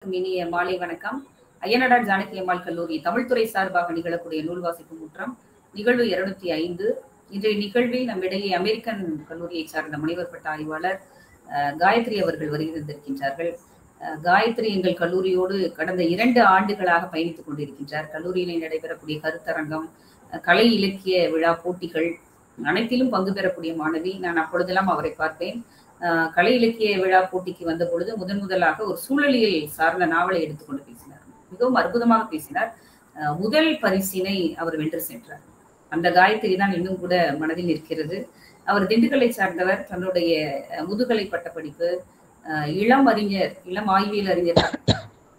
அனைவருக்கும் இனிய மாலை வணக்கம். அய்யனாடார் ஜானகி அம்மாள் கல்லூரி தமிழ்துறை சார்பாக நிகழக்கூடிய நூல் வாசிப்பு முற்றம் நிகழ்வு 205. இன்றைய நிகழ்வில் நம்மிடையே அமெரிக்கன் கல்லூரியை சார்ந்த முனைவர் பட்ட ஆய்வாளர் காயத்ரி அவர்கள் வருகின்றிருக்கின்றார்கள். காயத்ரி எங்கள் கல்லூரியோடு கடந்த 2 ஆண்டுகளாக பயணித்துக் கொண்டிருக்கின்றார். கல்லூரியிலே நடைபெறக்கூடிய கருத்தரங்கம், கலை இலக்கிய விழா போட்டிகள் அனைத்திலும் பங்கு பெறக்கூடிய மாணவி. நான் அப்பொழுதெல்லாம் அவரை பார்ப்பேன். கலை இலக்கிய விழா போட்டிக்கு வந்த பொழுது முதலாக ஒரு சூழலியல் சார்ந்த நாவலை எடுத்துக்கொண்டு பேசினார். மிகவும் அற்புதமாக பேசினார். முதல் பரிசினை அவர் வென்று சென்றார். அந்த காயத்ரி தான் இன்னும் கூட மனதில் நிற்கிறது. அவர் திண்டுக்கல்லை சார்ந்தவர். தன்னுடைய முதுகலை பட்டப்படிப்பு இளம் ஆய்வியல் அறிஞர்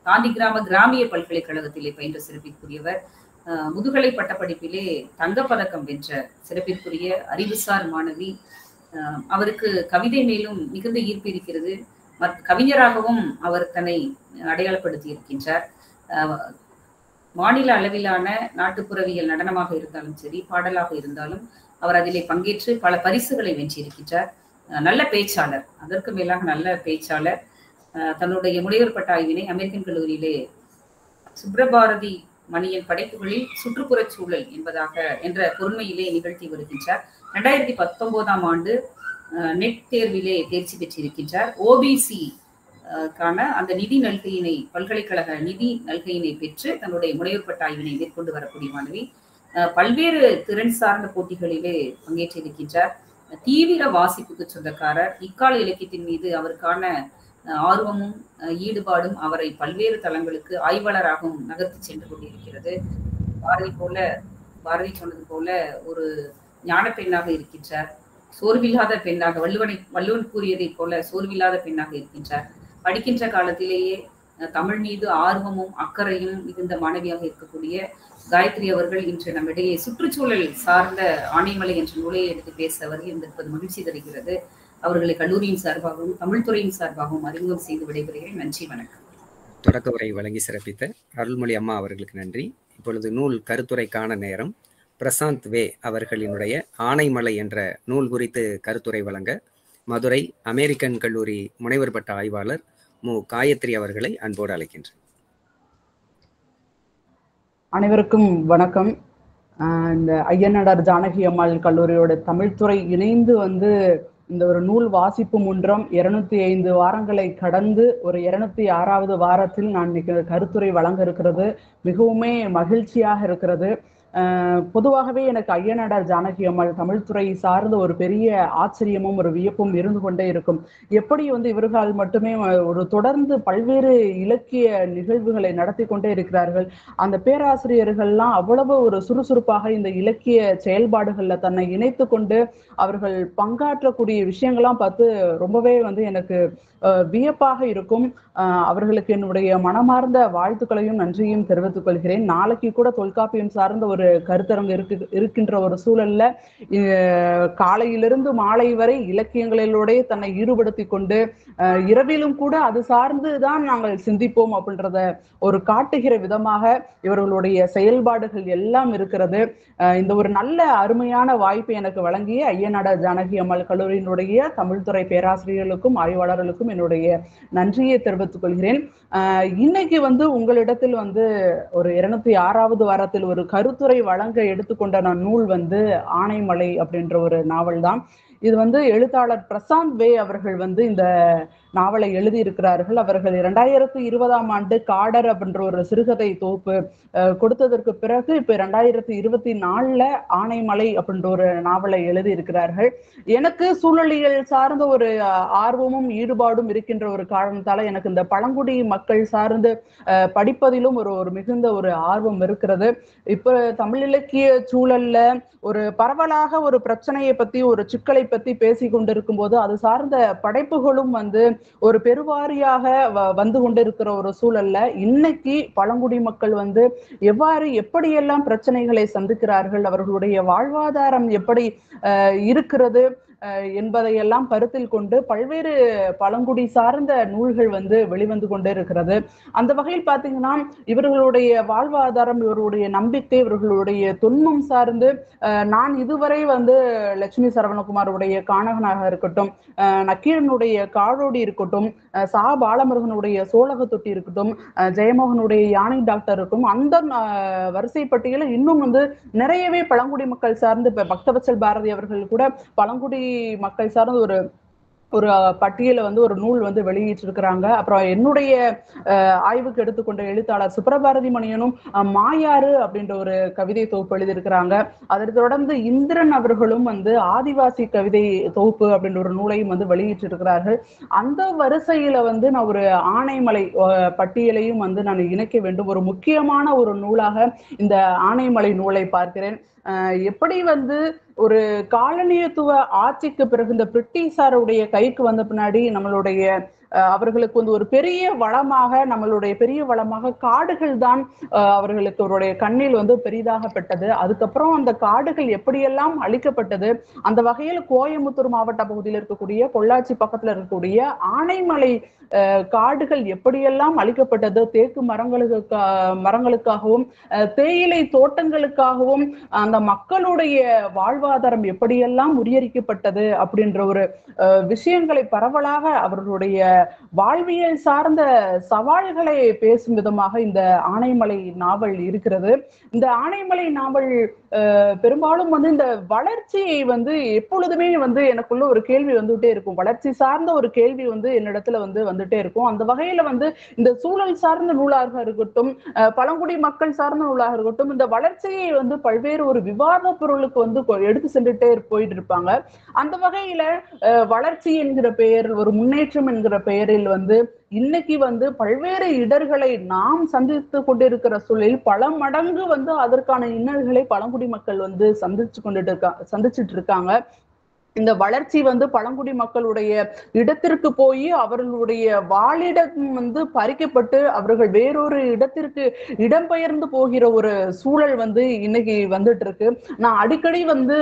காந்தி கிராமிய பல்கலைக்கழகத்திலே பயின்ற சிறப்பிற்குரியவர். முதுகலை பட்டப்படிப்பிலே தங்கப்பதக்கம் வென்ற சிறப்பிற்குரிய அறிவுசார் மாணவி. அவருக்கு கவிதை மேலும் மிகுந்த ஈர்ப்பு இருக்கிறது. கவிஞராகவும் அவர் தன்னை அடையாளப்படுத்தி இருக்கின்றார். மாநில அளவிலான நாட்டுப்புறவியல் நடனமாக இருந்தாலும் சரி, பாடலாக இருந்தாலும் அவர் அதிலே பங்கேற்று பல பரிசுகளை வென்றிருக்கின்றார். நல்ல பேச்சாளர், அதற்கு மேலாக நல்ல பேச்சாளர். தன்னுடைய முனைவர் பட்ட ஆய்வினை அமெரிக்கன் கல்லூரியிலே சுப்ரபாரதி மணியின் படைப்புகளில் சுற்றுப்புறச் சூழல் என்ற பொறுமையிலே நிகழ்த்தி வருகின்றார். 2019ஆம் ஆண்டு நெட் தேர்விலே தேர்ச்சி பெற்றிருக்கின்றார். ஓபிசி கான அந்த நிதி நல்கையினை, பல்கலைக்கழக நிதி நல்கையினை பெற்று தன்னுடைய முனைவர் பட்ட ஆய்வினை மேற்கொண்டு வரக்கூடிய மாணவி. பல்வேறு திறன் சார்ந்த போட்டிகளிலே பங்கேற்றிருக்கின்றார். தீவிர வாசிப்புக்கு சொந்தக்காரர். இக்கால இலக்கியத்தின் மீது அவருக்கான ஆர்வமும் ஈடுபாடும் அவரை பல்வேறு தளங்களுக்கு ஆய்வாளராகவும் நகர்த்தி சென்று கொண்டிருக்கிறது. பாரதி சொன்னது போல ஒரு ஞான பெண்ணாக இருக்கின்றார். சோர்வில்லாத பெண்ணாக, வள்ளுவன் கூறியதை போல சோர்வில்லாத பெண்ணாக இருக்கின்றார். படிக்கின்ற காலத்திலேயே தமிழ் மீது ஆர்வமும் அக்கறையும் மிகுந்த மாணவியாக இருக்கக்கூடிய காயத்ரி அவர்கள் இன்று நம்மிடையே சுற்றுச்சூழல் சார்ந்த ஆனைமலை என்ற நூலை எடுத்து பேச வருகின்றிருப்பது மகிழ்ச்சி தருகிறது. அவர்களை கல்லூரியின் சார்பாகவும் தமிழ்துறையின் சார்பாகவும் அறிமுகம் செய்து விடைபெறுகிறேன். நன்றி, வணக்கம். தொடக்க உரை வழங்கி சிறப்பித்த அருள்மொழி அம்மா அவர்களுக்கு நன்றி. இப்பொழுது நூல் கருத்துரைக்கான நேரம். பிரசாந்த் வே அவர்களினுடைய ஆனைமலை என்ற நூல் குறித்து கருத்துரை வழங்க மதுரை அமெரிக்கன் கல்லூரி முனைவர் பட்ட ஆய்வாளர் மு. காயத்ரி அவர்களை அன்போடு அழைக்கின்றேன். அனைவருக்கும் வணக்கம். இந்த அய்யனாடார் ஜானகி அம்மாள் கல்லூரியோட தமிழ்துறை இணைந்து இந்த ஒரு நூல் வாசிப்பு முன்றம் 205 வாரங்களை கடந்து ஒரு 206வது வாரத்தில் நான் கருத்துரை வழங்க இருக்கிறது மிகவுமே மகிழ்ச்சியாக இருக்கிறது. பொதுவாகவே எனக்கு அய்யனாடார் ஜானகி அம்மாள் தமிழ்துறை சார்ந்த ஒரு பெரிய ஆச்சரியமும் ஒரு வியப்பும் இருந்து கொண்டே இருக்கும். எப்படி இவர்கள் மட்டுமே ஒரு தொடர்ந்து பல்வேறு இலக்கிய நிகழ்வுகளை நடத்தி கொண்டே இருக்கிறார்கள். அந்த பேராசிரியர்கள்லாம் அவ்வளவு ஒரு சுறுசுறுப்பாக இந்த இலக்கிய செயல்பாடுகள்ல தன்னை இணைத்து கொண்டு அவர்கள் பங்காற்றக்கூடிய விஷயங்கள்லாம் பார்த்து ரொம்பவே எனக்கு வியப்பாக இருக்கும். அவர்களுக்கு என்னுடைய மனமார்ந்த வாழ்த்துக்களையும் நன்றியும் தெரிவித்துக் கொள்கிறேன். நாளைக்கு கூட தொல்காப்பியம் சார்ந்த ஒரு கருத்தரங்கு இருக்கின்ற ஒரு சூழல்ல காலையிலிருந்து மாலை வரை இலக்கியங்களிலோட தன்னை ஈடுபடுத்தி கொண்டு இரவிலும் கூட அது சார்ந்துதான் நாங்கள் சிந்திப்போம் அப்படின்றத ஒரு காட்டுகிற விதமாக இவர்களுடைய செயல்பாடுகள் எல்லாம் இருக்கிறது. இந்த ஒரு நல்ல அருமையான வாய்ப்பு எனக்கு வழங்கிய அய்யனாடார் ஜானகி அம்மாள் கல்லூரியினுடைய தமிழ்துறை பேராசிரியர்களுக்கும் ஆய்வாளர்களுக்கும் என்னுடைய நன்றியை தெரிவித்துக் கொள்கிறேன். இன்னைக்கு உங்களிடத்தில் ஒரு 206வது வாரத்தில் ஒரு கருத்துரை வழங்க எடுத்துக்கொண்ட நூல் ஆனைமலை அப்படின்ற ஒரு நாவல் தான். இது எழுத்தாளர் பிரசாந்த் வே அவர்கள் இந்த நாவலை எழுதியிருக்கிறார்கள். அவர்கள் 2020ஆம் ஆண்டு காடர் அப்படின்ற ஒரு சிறுகதை தொகுப்பு கொடுத்ததற்கு பிறகு இப்ப 2024ல ஆனைமலை அப்படின்ற ஒரு நாவலை எழுதியிருக்கிறார்கள். எனக்கு சூழலியல் சார்ந்த ஒரு ஆர்வமும் ஈடுபாடும் இருக்கின்ற ஒரு காரணத்தால எனக்கு இந்த பழங்குடி மக்கள் சார்ந்து படிப்பதிலும் ஒரு மிகுந்த ஒரு ஆர்வம் இருக்கிறது. இப்ப தமிழ் இலக்கிய சூழல்ல ஒரு பரவலாக ஒரு பிரச்சனையை பத்தி, ஒரு சிக்கலை பத்தி பேசி கொண்டிருக்கும் போது அது சார்ந்த படைப்புகளும் ஒரு பெருவாரியாக வந்து கொண்டிருக்கிற ஒரு சூழல்ல இன்னைக்கு பழங்குடி மக்கள் எப்படியெல்லாம் பிரச்சனைகளை சந்திக்கிறார்கள், அவர்களுடைய வாழ்வாதாரம் எப்படி இருக்கிறது, என்பதையெல்லாம் கருத்தில் கொண்டு பல்வேறு பழங்குடி சார்ந்த நூல்கள் வந்து வெளிவந்து கொண்டே இருக்கிறது. அந்த வகையில் பாத்தீங்கன்னா இவர்களுடைய வாழ்வாதாரம், இவர்களுடைய நம்பிக்கை, இவர்களுடைய தொன்மம் சார்ந்து நான் இதுவரை வந்து லட்சுமி சரவணகுமாருடைய கானகனாக இருக்கட்டும், நக்கீரனுடைய காடோடி இருக்கட்டும், சா பாலமுருகனுடைய சோழக தொட்டி இருக்கட்டும், ஜெயமோகனுடைய யானை டாக்டர் இருக்கும், அந்த வரிசை பட்டியல இன்னும் வந்து நிறையவே பழங்குடி மக்கள் சார்ந்து இப்ப பக்தவச்சல் பாரதி அவர்கள் கூட பழங்குடி மக்கள் சார்ந்து ஒரு பட்டியலை வந்து ஒரு நூல் வந்து வெளியிட்டிருக்கிறாங்க. அப்புறம் என்னுடைய ஆய்வுக்கு எடுத்துக்கொண்ட எழுத்தாளர் சுப்ரபாரதி மணியனும் மாயாறு அப்படின்ற ஒரு கவிதை தொகுப்பு எழுதியிருக்கிறாங்க. அதை தொடர்ந்து இந்திரன் அவர்களும் வந்து ஆதிவாசி கவிதை தொகுப்பு அப்படின்ற ஒரு நூலையும் வந்து வெளியிட்டிருக்கிறார்கள். அந்த வரிசையில வந்து நான் ஒரு ஆனைமலை பட்டியலையும் வந்து நான் இணைக்க வேண்டும். ஒரு முக்கியமான ஒரு நூலாக இந்த ஆனைமலை நூலை பார்க்கிறேன். எப்படி வந்து ஒரு காலனியத்துவ ஆட்சிக்கு பிறகு இந்த பிரிட்டிஷாருடைய கைக்கு வந்த பின்னாடி நம்மளுடைய அவர்களுக்கு வந்து ஒரு பெரிய வளமாக காடுகள் தான் அவர்களுக்கு அவருடைய கண்ணில் வந்து பெரிதாகப்பட்டது. அதுக்கப்புறம் அந்த காடுகள் எப்படியெல்லாம் அழிக்கப்பட்டது, அந்த வகையில் கோயம்புத்தூர் மாவட்ட பகுதியில் இருக்கக்கூடிய பொள்ளாச்சி பக்கத்துல இருக்கக்கூடிய ஆனைமலை காடுகள் எப்படியெல்லாம் அழிக்கப்பட்டது, தேக்கு மரங்களுக்காகவும் தேயிலை தோட்டங்களுக்காகவும் அந்த மக்களுடைய வாழ்வாதாரம் எப்படியெல்லாம் முறியடிக்கப்பட்டது அப்படின்ற ஒரு விஷயங்களை பரவலாக அவர்களுடைய வாழ்வியல் சார்ந்த சவால்களை பேசும் விதமாக இந்த ஆனைமலை நாவல் இருக்கிறது. இந்த ஆனைமலை நாவல் பெரும்பாலும் வந்து இந்த வளர்ச்சியை வந்து எப்பொழுதுமே வந்து எனக்குள்ள ஒரு கேள்வி வந்துட்டே இருக்கும். வளர்ச்சி சார்ந்த ஒரு கேள்வி வந்து என்னிடத்துல வந்துட்டே இருக்கும். அந்த வகையில வந்து இந்த சூழல் சார்ந்த நூலாக இருக்கட்டும், பழங்குடி மக்கள் சார்ந்த நூலாக இருக்கட்டும், இந்த வளர்ச்சியை வந்து பல்வேறு ஒரு விவாத பொருளுக்கு வந்து எடுத்து சென்றுட்டே போயிட்டு இருப்பாங்க. அந்த வகையில வளர்ச்சி என்கிற பெயர், ஒரு முன்னேற்றம் என்கிற பெயரில் வந்து இன்னைக்கு வந்து பல்வேறு இடர்களை நாம் சந்தித்து கொண்டிருக்கிற சூழலில் பல மடங்கு வந்து அதற்கான இன்னல்களை பழங்குடி மக்கள் வந்து சந்திச்சுட்டு இருக்காங்க. இந்த வளர்ச்சி வந்து பழங்குடி மக்களுடைய இடத்திற்கு போய் அவர்களுடைய வாழிடம் வந்து பறிக்கப்பட்டு அவர்கள் வேறொரு இடத்திற்கு இடம்பெயர்ந்து போகிற ஒரு சூழல் வந்து இன்னைக்கு வந்துட்டு இருக்கு. நான் அடிக்கடி வந்து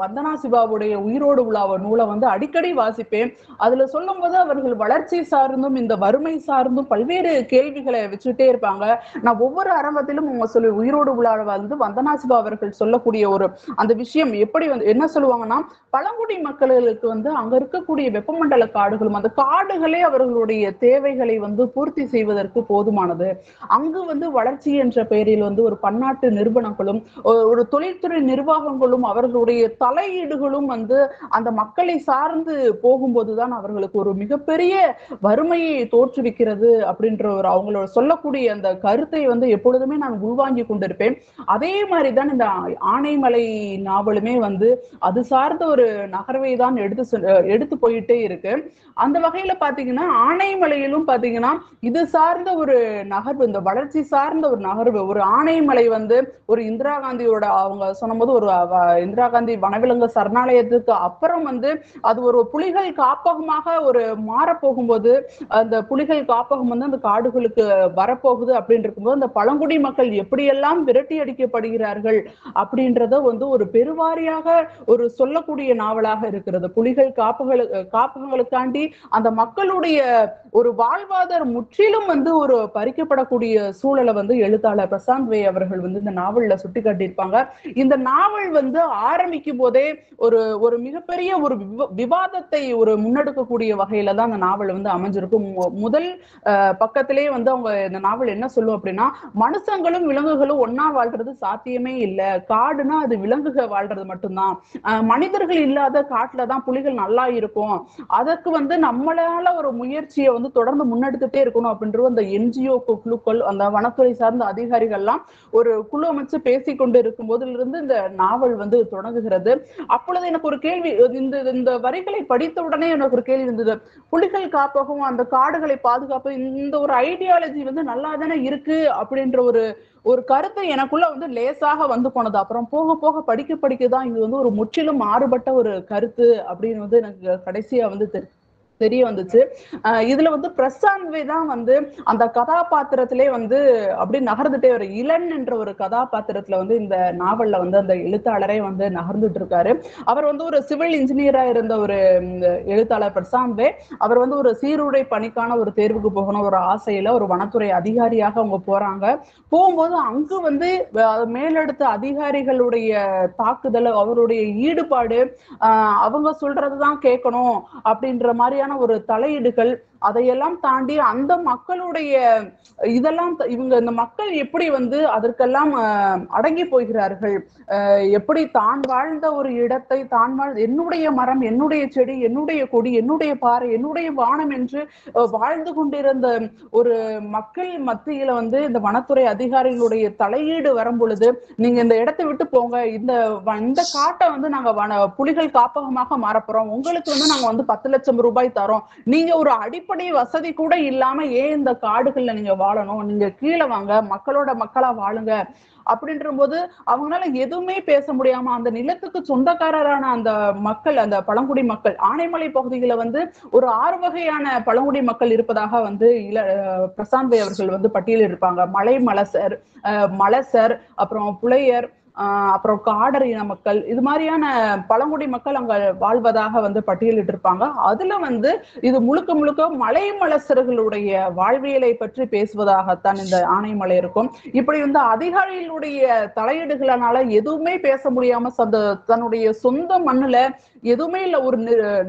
வந்தனா சிவாவுடைய உயிரோடு உலாவ நூலை வந்து அடிக்கடி வாசிப்பேன். அதுல சொல்லும் போது அவர்கள் வளர்ச்சி சார்ந்தும் இந்த வறுமை சார்ந்தும் பல்வேறு கேள்விகளை வச்சுட்டே இருப்பாங்க. நான் ஒவ்வொரு அரங்கத்திலும் உங்க சொல்லி உயிரோடு உலாவ வந்து வந்தனா சிவா அவர்கள் சொல்லக்கூடிய ஒரு அந்த விஷயம் எப்படி வந்து என்ன சொல்லுவாங்கன்னா, பழங்குடி மக்களுக்கு வந்து அங்க இருக்கக்கூடிய வெப்பமண்டல காடுகளும் அந்த காடுகளே அவர்களுடைய தேவைகளை வந்து பூர்த்தி செய்வதற்கு போதுமானது. அங்கு வந்து வளர்ச்சி என்ற பெயரில் வந்து ஒரு பன்னாட்டு நிறுவனங்களும் ஒரு தொழில்துறை நிர்வாகங்களும் அவர்களுடைய தலையீடுகளும் வந்து அந்த மக்களை சார்ந்து போகும்போதுதான் அவர்களுக்கு ஒரு மிகப்பெரிய வறுமையை தோற்றுவிக்கிறது அப்படின்ற ஒரு அவங்களோட சொல்லக்கூடிய அந்த கருத்தை வந்து எப்பொழுதுமே நான் உள்வாங்கி கொண்டிருப்பேன். அதே மாதிரிதான் இந்த ஆனைமலை நாவலுமே வந்து அது சார்ந்த ஒரு நகர்வை தான் எடுத்து போயிட்டே இருக்கு. அந்த வகையில பாத்தீங்கன்னா ஆனைமலையிலும் பாத்தீங்கன்னா இது சார்ந்த ஒரு நகர்வு, இந்த வளர்ச்சி சார்ந்த ஒரு நகர்வு. ஒரு ஆனைமலை வந்து ஒரு இந்திரா காந்தியோட அவங்க சொன்னபோது ஒரு இந்திரா காந்தி வனவிலங்கு சரணாலயத்துக்கு அப்புறம் வந்து அது ஒரு புலிகள் காப்பகமாக ஒரு மாறப்போகும்போது அந்த புலிகள் காப்பகம் வந்து அந்த காடுகளுக்கு வரப்போகுது அப்படின்னு இருக்கும்போது அந்த பழங்குடி மக்கள் எப்படியெல்லாம் விரட்டி அடிக்கப்படுகிறார்கள் அப்படின்றத வந்து ஒரு பெருவாரியாக ஒரு சொல்லக்கூடிய நாவலாக இருக்கிறது. புலிகள் காப்பகங்களுக்காண்டி அந்த மக்களுடைய ஒரு வாழ்வாதாரம் முற்றிலும் வந்து ஒரு பறிக்கப்படக்கூடிய சூழலை வந்து எழுத்தாளர் பிரசாந்த் வே அவர்கள் வந்து இந்த நாவல்ல சுட்டி காட்டியிருப்பாங்க. இந்த நாவல் வந்து ஆரம்பிக்கும் போதே ஒரு மிகப்பெரிய ஒரு விவாதத்தை ஒரு முன்னெடுக்கக்கூடிய வகையில தான் அந்த நாவல் வந்து அமைஞ்சிருக்கும். முதல் பக்கத்திலே வந்து அவங்க இந்த நாவல் என்ன சொல்லும் அப்படின்னா, மனுஷங்களும் விலங்குகளும் ஒன்னா வாழ்றது சாத்தியமே இல்லை, காடுனா அது விலங்குகள் வாழ்றது மட்டும்தான், மனிதர்கள் இல்லாத காட்டுலதான் புலிகள் நல்லா இருக்கும், அதற்கு வந்து நம்மளால ஒரு முயற்சியை வந்து தொடர்ந்து முன்னெடுத்துட்டே இருக்கணும் அப்படின்ற அந்த என்ஜிஓ குழுக்கள், அந்த வனத்துறை சார்ந்த அதிகாரிகள்லாம் ஒரு குழு அமைச்சு பேசிக்கொண்டு இருக்கும் போதிலிருந்து இந்த நாவல் வந்து தொடங்குகிறது. அப்பொழுது எனக்கு ஒரு கேள்வி, இந்த வரிகளை படித்த உடனே எனக்கு ஒரு கேள்வி இருந்தது. புலிகள் காப்பகம், அந்த காடுகளை பாதுகாப்பு, இந்த ஒரு ஐடியாலஜி வந்து நல்லா தானே இருக்கு அப்படின்ற ஒரு கருத்தை எனக்குள்ள வந்து லேசாக வந்து போனது. அப்புறம் போக போக படிக்கதான் இது வந்து ஒரு முற்றிலும் மாறுபட்ட ஒரு கருத்து அப்படின்னு வந்து எனக்கு கடைசியா வந்து தெரிய வந்துச்சு. இதுல வந்து பிரசாந்த் வே தான் வந்து அந்த கதாபாத்திரத்திலே வந்து அப்படியே நகர்ந்துட்டே ஒரு இளன் என்ற ஒரு கதாபாத்திரத்துல வந்து இந்த நாவல்ல வந்து அந்த எழுத்தாளரே வந்து நகர்ந்துட்டு இருக்காரு. அவர் வந்து ஒரு சிவில் இன்ஜினியரா இருந்த ஒரு எழுத்தாளர் பிரசாந்த் வே. அவர் வந்து ஒரு சீருடை பணிக்கான ஒரு தேர்வுக்கு போகணும் ஒரு ஆசையில ஒரு வனத்துறை அதிகாரியாக அவங்க போறாங்க. போகும்போது அங்கு வந்து மேலடுத்த அதிகாரிகளுடைய தாக்குதல், அவருடைய ஈடுபாடு, அவங்க சொல்றதுதான் கேட்கணும் அப்படின்ற மாதிரியான ஒரு தலையீடுகள், அதையெல்லாம் தாண்டி அந்த மக்களுடைய இதெல்லாம் இவங்க இந்த மக்கள் எப்படி வந்து அதற்கெல்லாம் அடங்கி போகிறார்கள், எப்படி தான் வாழ்ந்த ஒரு இடத்தை தான் என்னுடைய மரம், என்னுடைய செடி, என்னுடைய கொடி, என்னுடைய பாறை, என்னுடைய வானம் என்று வாழ்ந்து கொண்டிருந்த ஒரு மக்கள் மத்தியில வந்து இந்த வனத்துறை அதிகாரிகளுடைய தலையீடு வரும் பொழுது, நீங்க இந்த இடத்தை விட்டு போங்க, இந்த காட்டை வந்து நாங்க புலிகள் காப்பகமாக மாறப்போறோம், உங்களுக்கு வந்து நாங்க வந்து 10 லட்சம் ரூபாய் தரோம், நீங்க ஒரு அடிப்படை வசதி கூட இல்லாம ஏன் இந்த காடுகள்ல நீங்க வாழணும், நீங்க கீழே வாங்க, மக்களோட மக்களா வாழுங்க அப்படின்ற போது அவங்களால எதுவுமே பேச முடியாம அந்த நிலத்துக்கு சொந்தக்காரரான அந்த மக்கள், அந்த பழங்குடி மக்கள், ஆனைமலை பகுதியில வந்து ஒரு 6 வகையான பழங்குடி மக்கள் இருப்பதாக வந்து பிரசாந்த் வே அவர்கள் வந்து பட்டியலிட்டிருப்பாங்க. மலை மலசர், மலசர், அப்புறம் புலையர், அப்புறம் காடர் இன மக்கள், இது மாதிரியான பழங்குடி மக்கள் அங்க வாழ்வதாக வந்து பட்டியலிட்டு இருப்பாங்க. அதுல வந்து இது முழுக்க முழுக்க மலை மலசர்களுடைய வாழ்வியலை பற்றி பேசுவதாகத்தான் இந்த ஆனைமலை இருக்கும். இப்படி வந்து அதிகாரிகளுடைய தலையீடுகளால எதுவுமே பேச முடியாம தன்னுடைய சொந்த மண்ணுல எதுவுமே இல்ல, ஒரு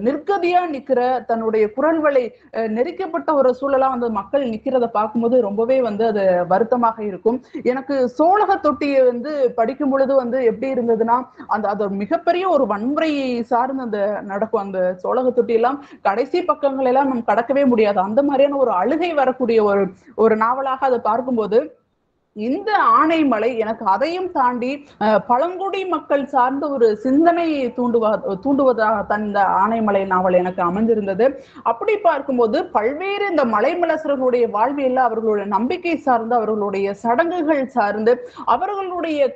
நிர்கதியா நிக்கிற, தன்னுடைய குரல் வலை நெரிக்கப்பட்ட ஒரு சூழலா வந்து மக்கள் நிக்கிறத பார்க்கும்போது ரொம்பவே வந்து அது வருத்தமாக இருக்கும். எனக்கு சோழக தொட்டியை வந்து படிக்கும் பொழுது வந்து எப்படி இருந்ததுன்னா, அது மிகப்பெரிய ஒரு வன்முறை சார்ந்து அந்த நடக்கும். அந்த சோழக தொட்டி எல்லாம் கடைசி பக்கங்கள் எல்லாம் நம்ம கடக்கவே முடியாது. அந்த மாதிரியான ஒரு அழுகை வரக்கூடிய ஒரு நாவலாக அதை பார்க்கும்போது இந்த ஆனைமலை எனக்கு அதையும் தாண்டி பழங்குடி மக்கள் சார்ந்த ஒரு சிந்தனையை தூண்டுவதாக இந்த ஆனைமலை நாவல் எனக்கு அமைந்திருந்தது. அப்படி பார்க்கும்போது பல்வேறு இந்த மலைமலசர்களுடைய வாழ்வியல்ல அவர்களுடைய நம்பிக்கை சார்ந்து, அவர்களுடைய சடங்குகள் சார்ந்து, அவர்களுடைய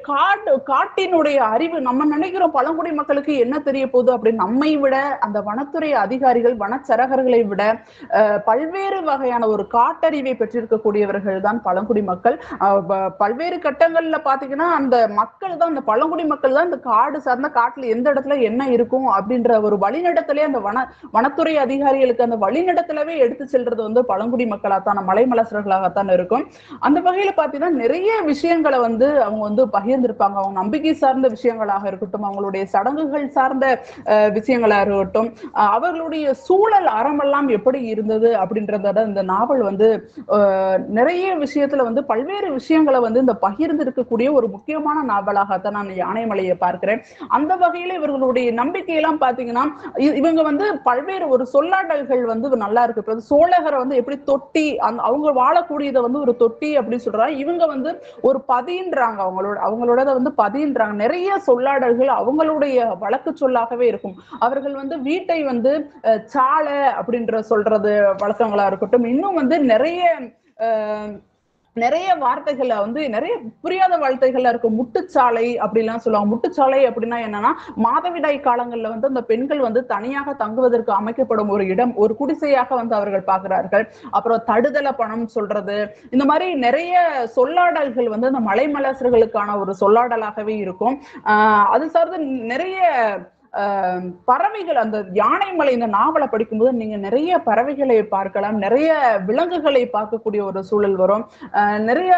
காட்டினுடைய அறிவு, நம்ம நினைக்கிறோம் பழங்குடி மக்களுக்கு என்ன தெரிய போகுது அப்படின்னு, நம்மை விட அந்த வனத்துறை அதிகாரிகள், வனச்சரகர்களை விட பல்வேறு வகையான ஒரு காட்டறிவை பெற்றிருக்கக்கூடியவர்கள் தான் பழங்குடி மக்கள். பல்வேறு கட்டங்கள்ல பாத்தீங்கன்னா அந்த மக்கள் தான், அந்த பழங்குடி மக்கள் தான் இந்த காடு சார்ந்த, காட்டுல எந்த இடத்துல என்ன இருக்கும் அப்படின்ற ஒரு வழிநடத்தலே அந்த வனத்துறை அதிகாரிகளுக்கு அந்த வழிநடத்தலவே எடுத்து செல்றது வந்து பழங்குடி மக்களாத்தான், மலைமலசர்களாகத்தான் இருக்கும். அந்த வகையில பாத்தீங்கன்னா நிறைய விஷயங்களை வந்து அவங்க வந்து பகிர்ந்திருப்பாங்க. அவங்க நம்பிக்கை சார்ந்த விஷயங்களாக இருக்கட்டும், அவங்களுடைய சடங்குகள் சார்ந்த விஷயங்களாக இருக்கட்டும், அவர்களுடைய சூழல் அறமெல்லாம் எப்படி இருந்தது அப்படின்றத இந்த நாவல் வந்து நிறைய விஷயத்துல வந்து பல்வேறு விஷயங்களை வந்து இந்த பகிர்ந்து இருக்கக்கூடிய ஒரு முக்கியமான நாவலாகத்தான் நான் யானைமலையை பார்க்கிறேன். அந்த வகையில இவர்களுடைய நம்பிக்கையெல்லாம் பாத்தீங்கன்னா, இவங்க வந்து பல்வேறு ஒரு சொல்லாடல்கள் வந்து நல்லா இருக்கு. சோழகரை வந்து எப்படி தொட்டி, அவங்க வாழக்கூடியதை வந்து ஒரு தொட்டி அப்படி சொல்றாங்க, இவங்க வந்து ஒரு பதின்றாங்க, அவங்களோட வந்து பதின்றாங்க. நிறைய சொல்லாடல்கள் அவங்களுடைய வழக்கு சொல்லாகவே இருக்கும். அவர்கள் வந்து வீட்டை வந்து சாலை அப்படின்ற சொல்றது வழக்கங்களா இருக்கட்டும், இன்னும் வந்து நிறைய வார்த்தைகள்ல வந்து நிறைய புரியாத வார்த்தைகள்ல இருக்கும். முட்டுச்சாலை அப்படிலாம் சொல்லுவாங்க. முட்டுச்சாலை அப்படின்னா என்னன்னா, மாதவிடாய் காலங்கள்ல வந்து அந்த பெண்கள் வந்து தனியாக தங்குவதற்கு அமைக்கப்படும் ஒரு இடம், ஒரு குடிசையாக வந்து அவர்கள் பார்க்கிறார்கள். அப்புறம் தடுதல பணம் சொல்றது, இந்த மாதிரி நிறைய சொல்லாடல்கள் வந்து அந்த மலைமலசர்களுக்கான ஒரு சொல்லாடலாகவே இருக்கும். அது சார்ந்து நிறைய பறவைகள், அந்த யானைமலை இந்த நாவலை படிக்கும்போது நீங்க நிறைய பறவைகளை பார்க்கலாம், நிறைய விலங்குகளை பார்க்கக்கூடிய ஒரு சூழல் வரும். நிறைய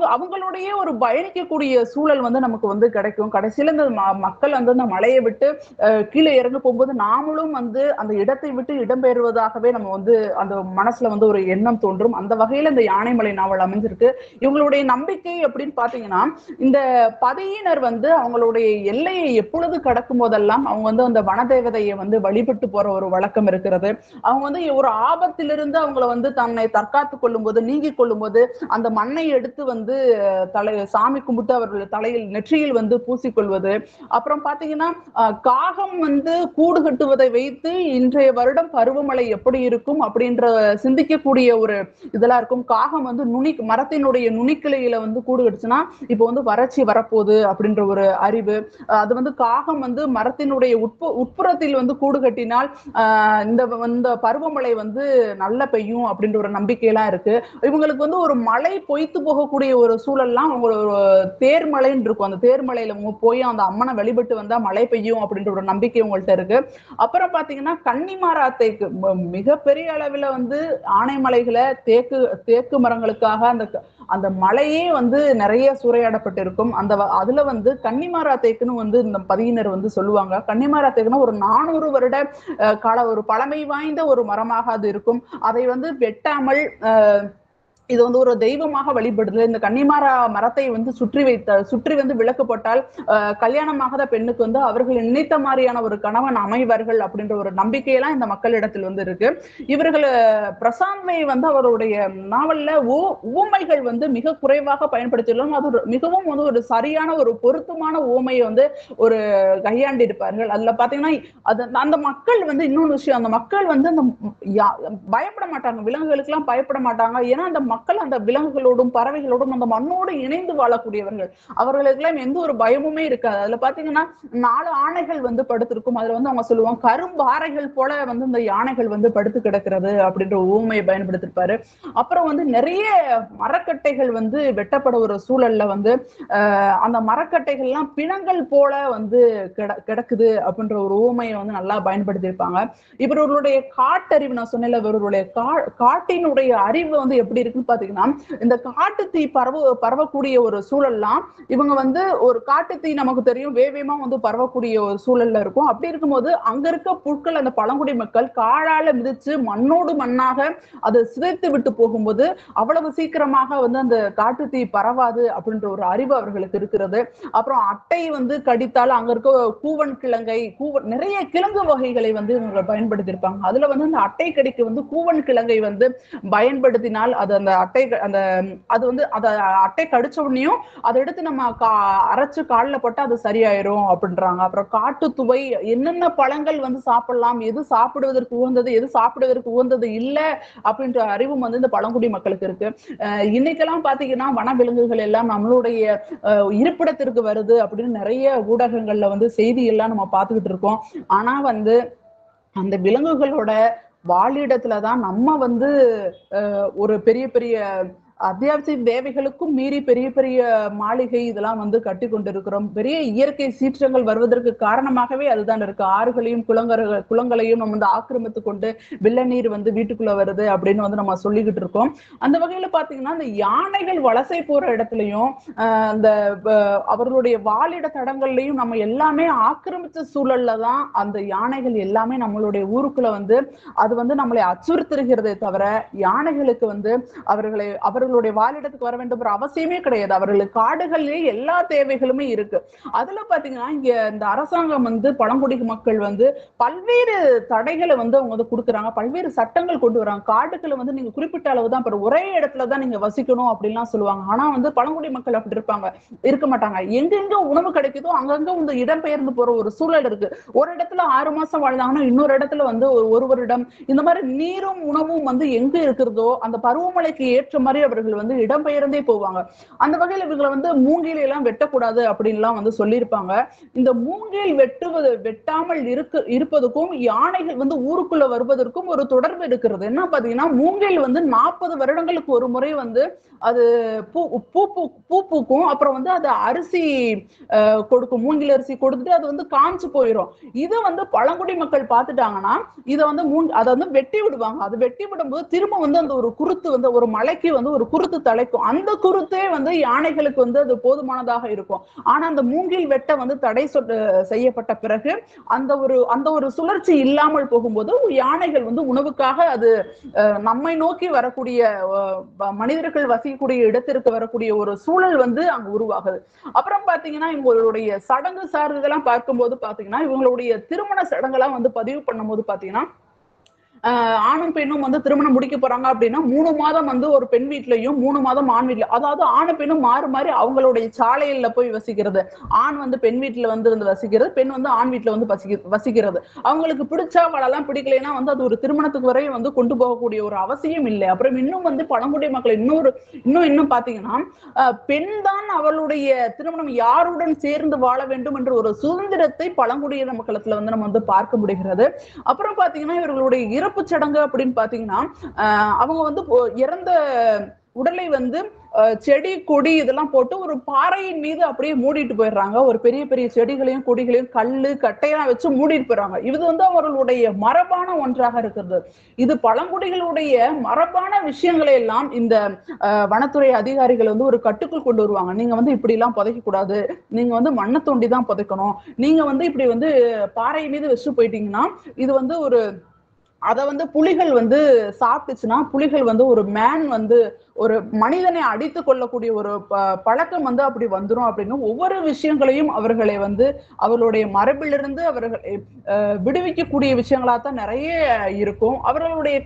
அவங்களுடைய ஒரு பயணிக்கக்கூடிய சூழல் வந்து நமக்கு வந்து கிடைக்கும். கடைசியில இந்த மக்கள் வந்து அந்த மலையை விட்டு கீழே இறங்க போகும்போது நாமளும் வந்து அந்த இடத்தை விட்டு இடம்பெயர்வதாகவே நம்ம வந்து அந்த மனசுல வந்து ஒரு எண்ணம் தோன்றும். அந்த வகையில இந்த யானைமலை நாவல் அமைஞ்சிருக்கு. இவங்களுடைய நம்பிக்கை அப்படின்னு பாத்தீங்கன்னா, இந்த பதையினர் வந்து அவங்களுடைய எல்லையை எப்பொழுது கடக்கும் போதெல்லாம் அவங்க வந்து அந்த வனதேவதையை வந்து வழிபட்டு போற ஒரு வழக்கம் இருக்கிறது. அவங்க வந்து ஒரு ஆபத்திலிருந்து அவங்களை வந்து தன்னை தற்காத்துக் கொள்ளும் போது, நீங்கிக் கொள்ளும் போது அந்த மண்ணை எடுத்து வந்து சாமி கும்பிட்டு அவர்கள் தலையில் நெற்றியில் வந்து பூசிக்கொள்வது. அப்புறம் பாத்தீங்கன்னா காகம் வந்து கூடு கட்டுவதை வைத்து இன்றைய வருடம் பருவமழை எப்படி இருக்கும் அப்படின்ற சிந்திக்கக்கூடிய ஒரு இதெல்லாம் இருக்கும். காகம் வந்து மரத்தினுடைய நுனிக்கிளையில வந்து கூடு கட்டுச்சுன்னா இப்போ வந்து வறட்சி வரப்போகுது அப்படின்ற ஒரு அறிவு. அது வந்து காகம் வந்து மரத்தினுடைய உட்புறத்தில் வந்து கூடு கட்டினால் இந்த பருவமழை வந்து நல்ல பெய்யும் அப்படின்ற ஒரு நம்பிக்கையெல்லாம் இருக்கு. இவங்களுக்கு வந்து ஒரு மழை பொய்த்து போகக்கூடிய ஒரு சூழல்லாம் ஒரு தேர்மலைன்னு இருக்கும். அந்த தேர்மலையில போய் அந்த அம்மனை வழிபட்டு வந்தா மழை பெய்யும் அப்படின்ற ஒரு நம்பிக்கை உங்கள்கிட்ட இருக்கு. அப்புறம் பாத்தீங்கன்னா கன்னிமாராத்தைக்கு மிகப்பெரிய அளவுல வந்து ஆனைமலைகளை தேக்கு மரங்களுக்காக அந்த மலையே வந்து நிறைய சூறையாடப்பட்டிருக்கும். அதுல வந்து கன்னிமாராத்தைக்குன்னு வந்து இந்த பதியினர் வந்து சொல்லுவாங்க. கன்னிமாராத்தைக்குன்னு ஒரு 400 வருட கால ஒரு பழமை வாய்ந்த ஒரு மரமாக அது இருக்கும். அதை வந்து வெட்டாமல் இது வந்து ஒரு தெய்வமாக வழிபடுது. இந்த கன்னிமாரா மரத்தை வந்து சுற்றி வந்து விளக்கு போட்டால் கல்யாணமாகாத பெண்ணுக்கு வந்து அவர்கள் நினைத்த மாதிரியான ஒரு கணவன் அமைவார்கள் அப்படின்ற ஒரு நம்பிக்கையெல்லாம் இந்த மக்களிடத்தில் வந்து இருக்கு. இவர்கள் பிரசாந்த் வே வந்து அவருடைய நாவல்ல உவமைகள் வந்து மிக குறைவாக பயன்படுத்தியுள்ளோம். அது மிகவும் வந்து ஒரு சரியான ஒரு பொருத்தமான உவமையை வந்து ஒரு கையாண்டு இருப்பார்கள். அதுல பாத்தீங்கன்னா அந்த மக்கள் வந்து இன்னொரு விஷயம், அந்த மக்கள் வந்து அந்த பயப்பட மாட்டாங்க, விலங்குகளுக்கு எல்லாம் பயப்பட மாட்டாங்க. ஏன்னா அந்த மக்கள் அந்த விலங்குகளோடும் பறவைகளோடும் அந்த மண்ணோடு இணைந்து வாழக்கூடியவர்கள். அவர்களுக்கெல்லாம் எந்த ஒரு பயமுமே இருக்காது. அதுல பாத்தீங்கன்னா 4 ஆணைகள் வந்து படுத்திருக்கும். அதுல வந்து அவங்க சொல்லுவாங்க கரும்பாறைகள் போல வந்து இந்த யானைகள் வந்து படுத்து கிடக்கிறது அப்படின்ற ஊமையை பயன்படுத்திருப்பாரு. அப்புறம் வந்து நிறைய மரக்கட்டைகள் வந்து வெட்டப்பட ஒரு சூழல்ல வந்து அந்த மரக்கட்டைகள் எல்லாம் பிணங்கள் போல வந்து கிடக்குது அப்படின்ற ஒரு ஊமையை வந்து நல்லா பயன்படுத்தியிருப்பாங்க. இவர்களுடைய காட்டறிவு, நான் சொன்னேன்ல, இவர்களுடைய காட்டினுடைய அறிவு வந்து எப்படி இருக்குன்னு பாத்தீங்கன்னா, இந்த காட்டு தீ பரவக்கூடிய ஒரு சூழல்லாம் இவங்க வந்து ஒரு காட்டு தீ நமக்கு தெரியும் வேகமா வந்து பரவக்கூடிய ஒரு சூழல்ல இருக்கும். அப்படி இருக்கும்போது அங்க இருக்க புட்கள் அந்த பழங்குடி மக்கள் காலால மிதிச்சு மண்ணோடு மண்ணாக அதை சிதைத்து விட்டு போகும்போது அவ்வளவு சீக்கிரமாக வந்து அந்த காட்டு தீ பரவாது அப்படின்ற ஒரு அறிவு அவர்களுக்கு இருக்கிறது. அப்புறம் அட்டை வந்து கடித்தால் அங்க இருக்க கூவன் கிழங்கை நிறைய கிழங்கு வகைகளை வந்து இவங்க பயன்படுத்தியிருப்பாங்க. அதுல வந்து அந்த அட்டை கடிக்கு வந்து கூவன் கிழங்கை வந்து பயன்படுத்தினால் அது அந்த அட்டை கடிச்ச உடனேயும் அதை எடுத்து நம்ம அரைச்சு காலில் போட்டா அது சரியாயிரும் அப்படின்றாங்க. அப்புறம் காட்டு துவை, என்னென்ன பழங்கள் வந்து சாப்பிடலாம், எது சாப்பிடுவதற்கு உகந்தது எது சாப்பிடுவதற்கு உகந்தது இல்லை அப்படின்ற அறிவும் வந்து இந்த பழங்குடி மக்களுக்கு இருக்கு. இன்னைக்கெல்லாம் பாத்தீங்கன்னா வனவிலங்குகள் எல்லாம் நம்மளுடைய இருப்பிடத்திற்கு வருது அப்படின்னு நிறைய ஊடகங்கள்ல வந்து செய்தி எல்லாம் நம்ம பார்த்துக்கிட்டு இருக்கோம். ஆனா வந்து அந்த விலங்குகளோட வாழிடத்துலதான் நம்ம வந்து ஒரு பெரிய பெரிய அத்தியாவசிய தேவைகளுக்கும் மீறி பெரிய பெரிய மாளிகை இதெல்லாம் வந்து கட்டி கொண்டிருக்கிறோம். பெரிய இயற்கை சீற்றங்கள் வருவதற்கு காரணமாகவே அதுதான் இருக்கு. ஆறுகளையும் குளங்களையும் நம்ம வந்து ஆக்கிரமித்து கொண்டு வெள்ள நீர் வந்து வீட்டுக்குள்ள வருது அப்படின்னு வந்து நம்ம சொல்லிக்கிட்டு இருக்கோம். அந்த வகையில பாத்தீங்கன்னா இந்த யானைகள் வலசை போற இடத்துலயும் அந்த அவர்களுடைய வாழிட தடங்கள்லயும் நம்ம எல்லாமே ஆக்கிரமிச்ச சூழல்ல தான் அந்த யானைகள் எல்லாமே நம்மளுடைய ஊருக்குள்ள வந்து அது வந்து நம்மளை அச்சுறுத்துகிறதே தவிர யானைகளுக்கு வந்து அவர்களுடைய வாழிடத்துக்கு வர வேண்டும் அவசியமே கிடையாது. அவர்களுக்கு காடுகளிலே எல்லா தேவைகளுமே இருக்கு. அதுல பாத்தீங்கன்னா இங்க இந்த அரசாங்கம் வந்து பழங்குடி மக்கள் வந்து பல்வேறு தடைகளை வந்து அவங்க வந்து கொடுக்குறாங்க, பல்வேறு சட்டங்கள் கொண்டு வராங்க. காடுகளை வந்து நீங்க குறிப்பிட்ட அளவுதான் ஒரே இடத்துலதான் நீங்க வசிக்கணும் அப்படின்லாம் சொல்லுவாங்க. ஆனா வந்து பழங்குடி மக்கள் அப்படி இருக்க மாட்டாங்க. எங்கெங்க உணவு கிடைக்குதோ அங்கங்க வந்து இடம்பெயர்ந்து போற ஒரு சூழல் இருக்கு. ஒரு இடத்துல 6 மாசம் வாழ்ந்தாங்கன்னா இன்னொரு இடத்துல வந்து ஒரு வருடம், இந்த மாதிரி நீரும் உணவும் வந்து எங்க இருக்கிறதோ அந்த பருவமழைக்கு ஏற்ற மாதிரி அவர்கள் வந்து இடம்பெயர்ந்தே போவாங்க. அந்த வகையில் இவங்களை வந்து மூங்கில எல்லாம் வெட்டக்கூடாது அப்படின்லாம் வந்து சொல்லியிருப்பாங்க. இந்த மூங்கில் வெட்டாமல் இருப்பதற்கும் யானைகள் வந்து ஊருக்குள்ள வருவதற்கும் ஒரு தொடர்பு இருக்கிறது. என்ன பாத்தீங்கன்னா மூங்கில் வந்து 40 வருடங்களுக்கு ஒரு முறை வந்து அது பூ பூக்கும். அப்புறம் வந்து அது அரிசி கொடுக்கும், மூங்கில் அரிசி கொடுத்துட்டு அது வந்து காஞ்சு போயிடும். இதை வந்து பழங்குடி மக்கள் பார்த்துட்டாங்கன்னா இதை வந்து அதை வந்து வெட்டி விடுவாங்க. அது வெட்டி விடும்போது திரும்ப வந்து அந்த ஒரு குருத்து வந்து ஒரு மலைக்கு வந்து ஒரு குருத்து தலைக்கும். அந்த குருத்தே வந்து யானைகளுக்கு வந்து அது போதுமானதாக இருக்கும். ஆனா அந்த மூங்கில் வெட்ட வந்து தடை செய்யப்பட்ட பிறகு அந்த ஒரு சுழற்சி இல்லாமல் போகும்போது யானைகள் வந்து உணவுக்காக அது நம்மை நோக்கி வரக்கூடிய மனிதர்கள் வசிக்கக்கூடிய இடத்திற்கு வரக்கூடிய ஒரு சூழல் வந்து அங்க உருவாகுது. அப்புறம் பாத்தீங்கன்னா இவங்களுடைய சடங்கு சார்ந்ததெல்லாம் பார்க்கும்போது பாத்தீங்கன்னா இவங்களுடைய திருமண சடங்கெல்லாம் வந்து பதிவு பண்ணும் போது பாத்தீங்கன்னா ஆணும் பெண்ணும் வந்து திருமணம் முடிக்க போறாங்க அப்படின்னா 3 மாதம் வந்து ஒரு பெண் வீட்லயும் 3 மாதம் ஆண் வீட்ல, அதாவது ஆணும் பெண்ணும் மாறி மாறி அவங்களுடைய சாலையில போய் வசிக்கிறது. ஆண் வந்து பெண் வீட்டுல வந்து வசிக்கிறது, பெண் வந்து ஆண் வீட்டுல வந்து வசிக்கிறது. அவங்களுக்கு பிடிச்சா வாழலாம், பிடிக்கலைன்னா வந்து அது ஒரு திருமணத்துக்கு வரை வந்து கொண்டு போகக்கூடிய ஒரு அவசியம் இல்லை. அப்புறம் இன்னும் வந்து பழங்குடி மக்கள் இன்னும் பாத்தீங்கன்னா பெண் தான் அவளுடைய திருமணம் யாருடன் சேர்ந்து வாழ வேண்டும் என்ற ஒரு சுதந்திரத்தை பழங்குடியின மக்களத்துல வந்து நம்ம வந்து பார்க்க முடிகிறது. அப்புறம் பாத்தீங்கன்னா இவர்களுடைய இறப்பு சடங்கு அப்படின்னு பாத்தீங்கன்னா அவங்க வந்து இறந்த உடலை வந்து செடி கொடி இதெல்லாம் போட்டு ஒரு பாறையின் மீது அப்படியே மூடிட்டு போயிடுறாங்க. ஒரு பெரிய பெரிய செடிகளையும் கொடிகளையும் கல்லு கட்டையெல்லாம் வச்சு மூடிட்டு போயிடுறாங்க. இது வந்து அவர்களுடைய மரபான ஒன்றாக இருக்கிறது. இது பழங்குடிகளுடைய மரபான விஷயங்களை எல்லாம் இந்த வனத்துறை அதிகாரிகள் வந்து ஒரு கட்டுக்குள் கொண்டு வருவாங்க. நீங்க வந்து இப்படி எல்லாம் புதைக்க கூடாது, நீங்க வந்து மண்ணை தோண்டி தான் புதைக்கணும், நீங்க வந்து இப்படி வந்து பாறை மீது வச்சு போயிட்டீங்கன்னா இது வந்து ஒரு அத வந்து புலிகள் வந்து சாப்பிட்டுச்சுன்னா புலிகள் வந்து ஒரு மனிதனை அடித்து கொள்ளக்கூடிய ஒரு பழக்கம் வந்து அப்படி வந்துரும் அப்படின்னு ஒவ்வொரு விஷயங்களையும் அவர்களை வந்து அவர்களுடைய மரபிலிருந்து அவர்களை விடுவிக்கக்கூடிய விஷயங்களா தான் நிறைய இருக்கும். அவர்களுடைய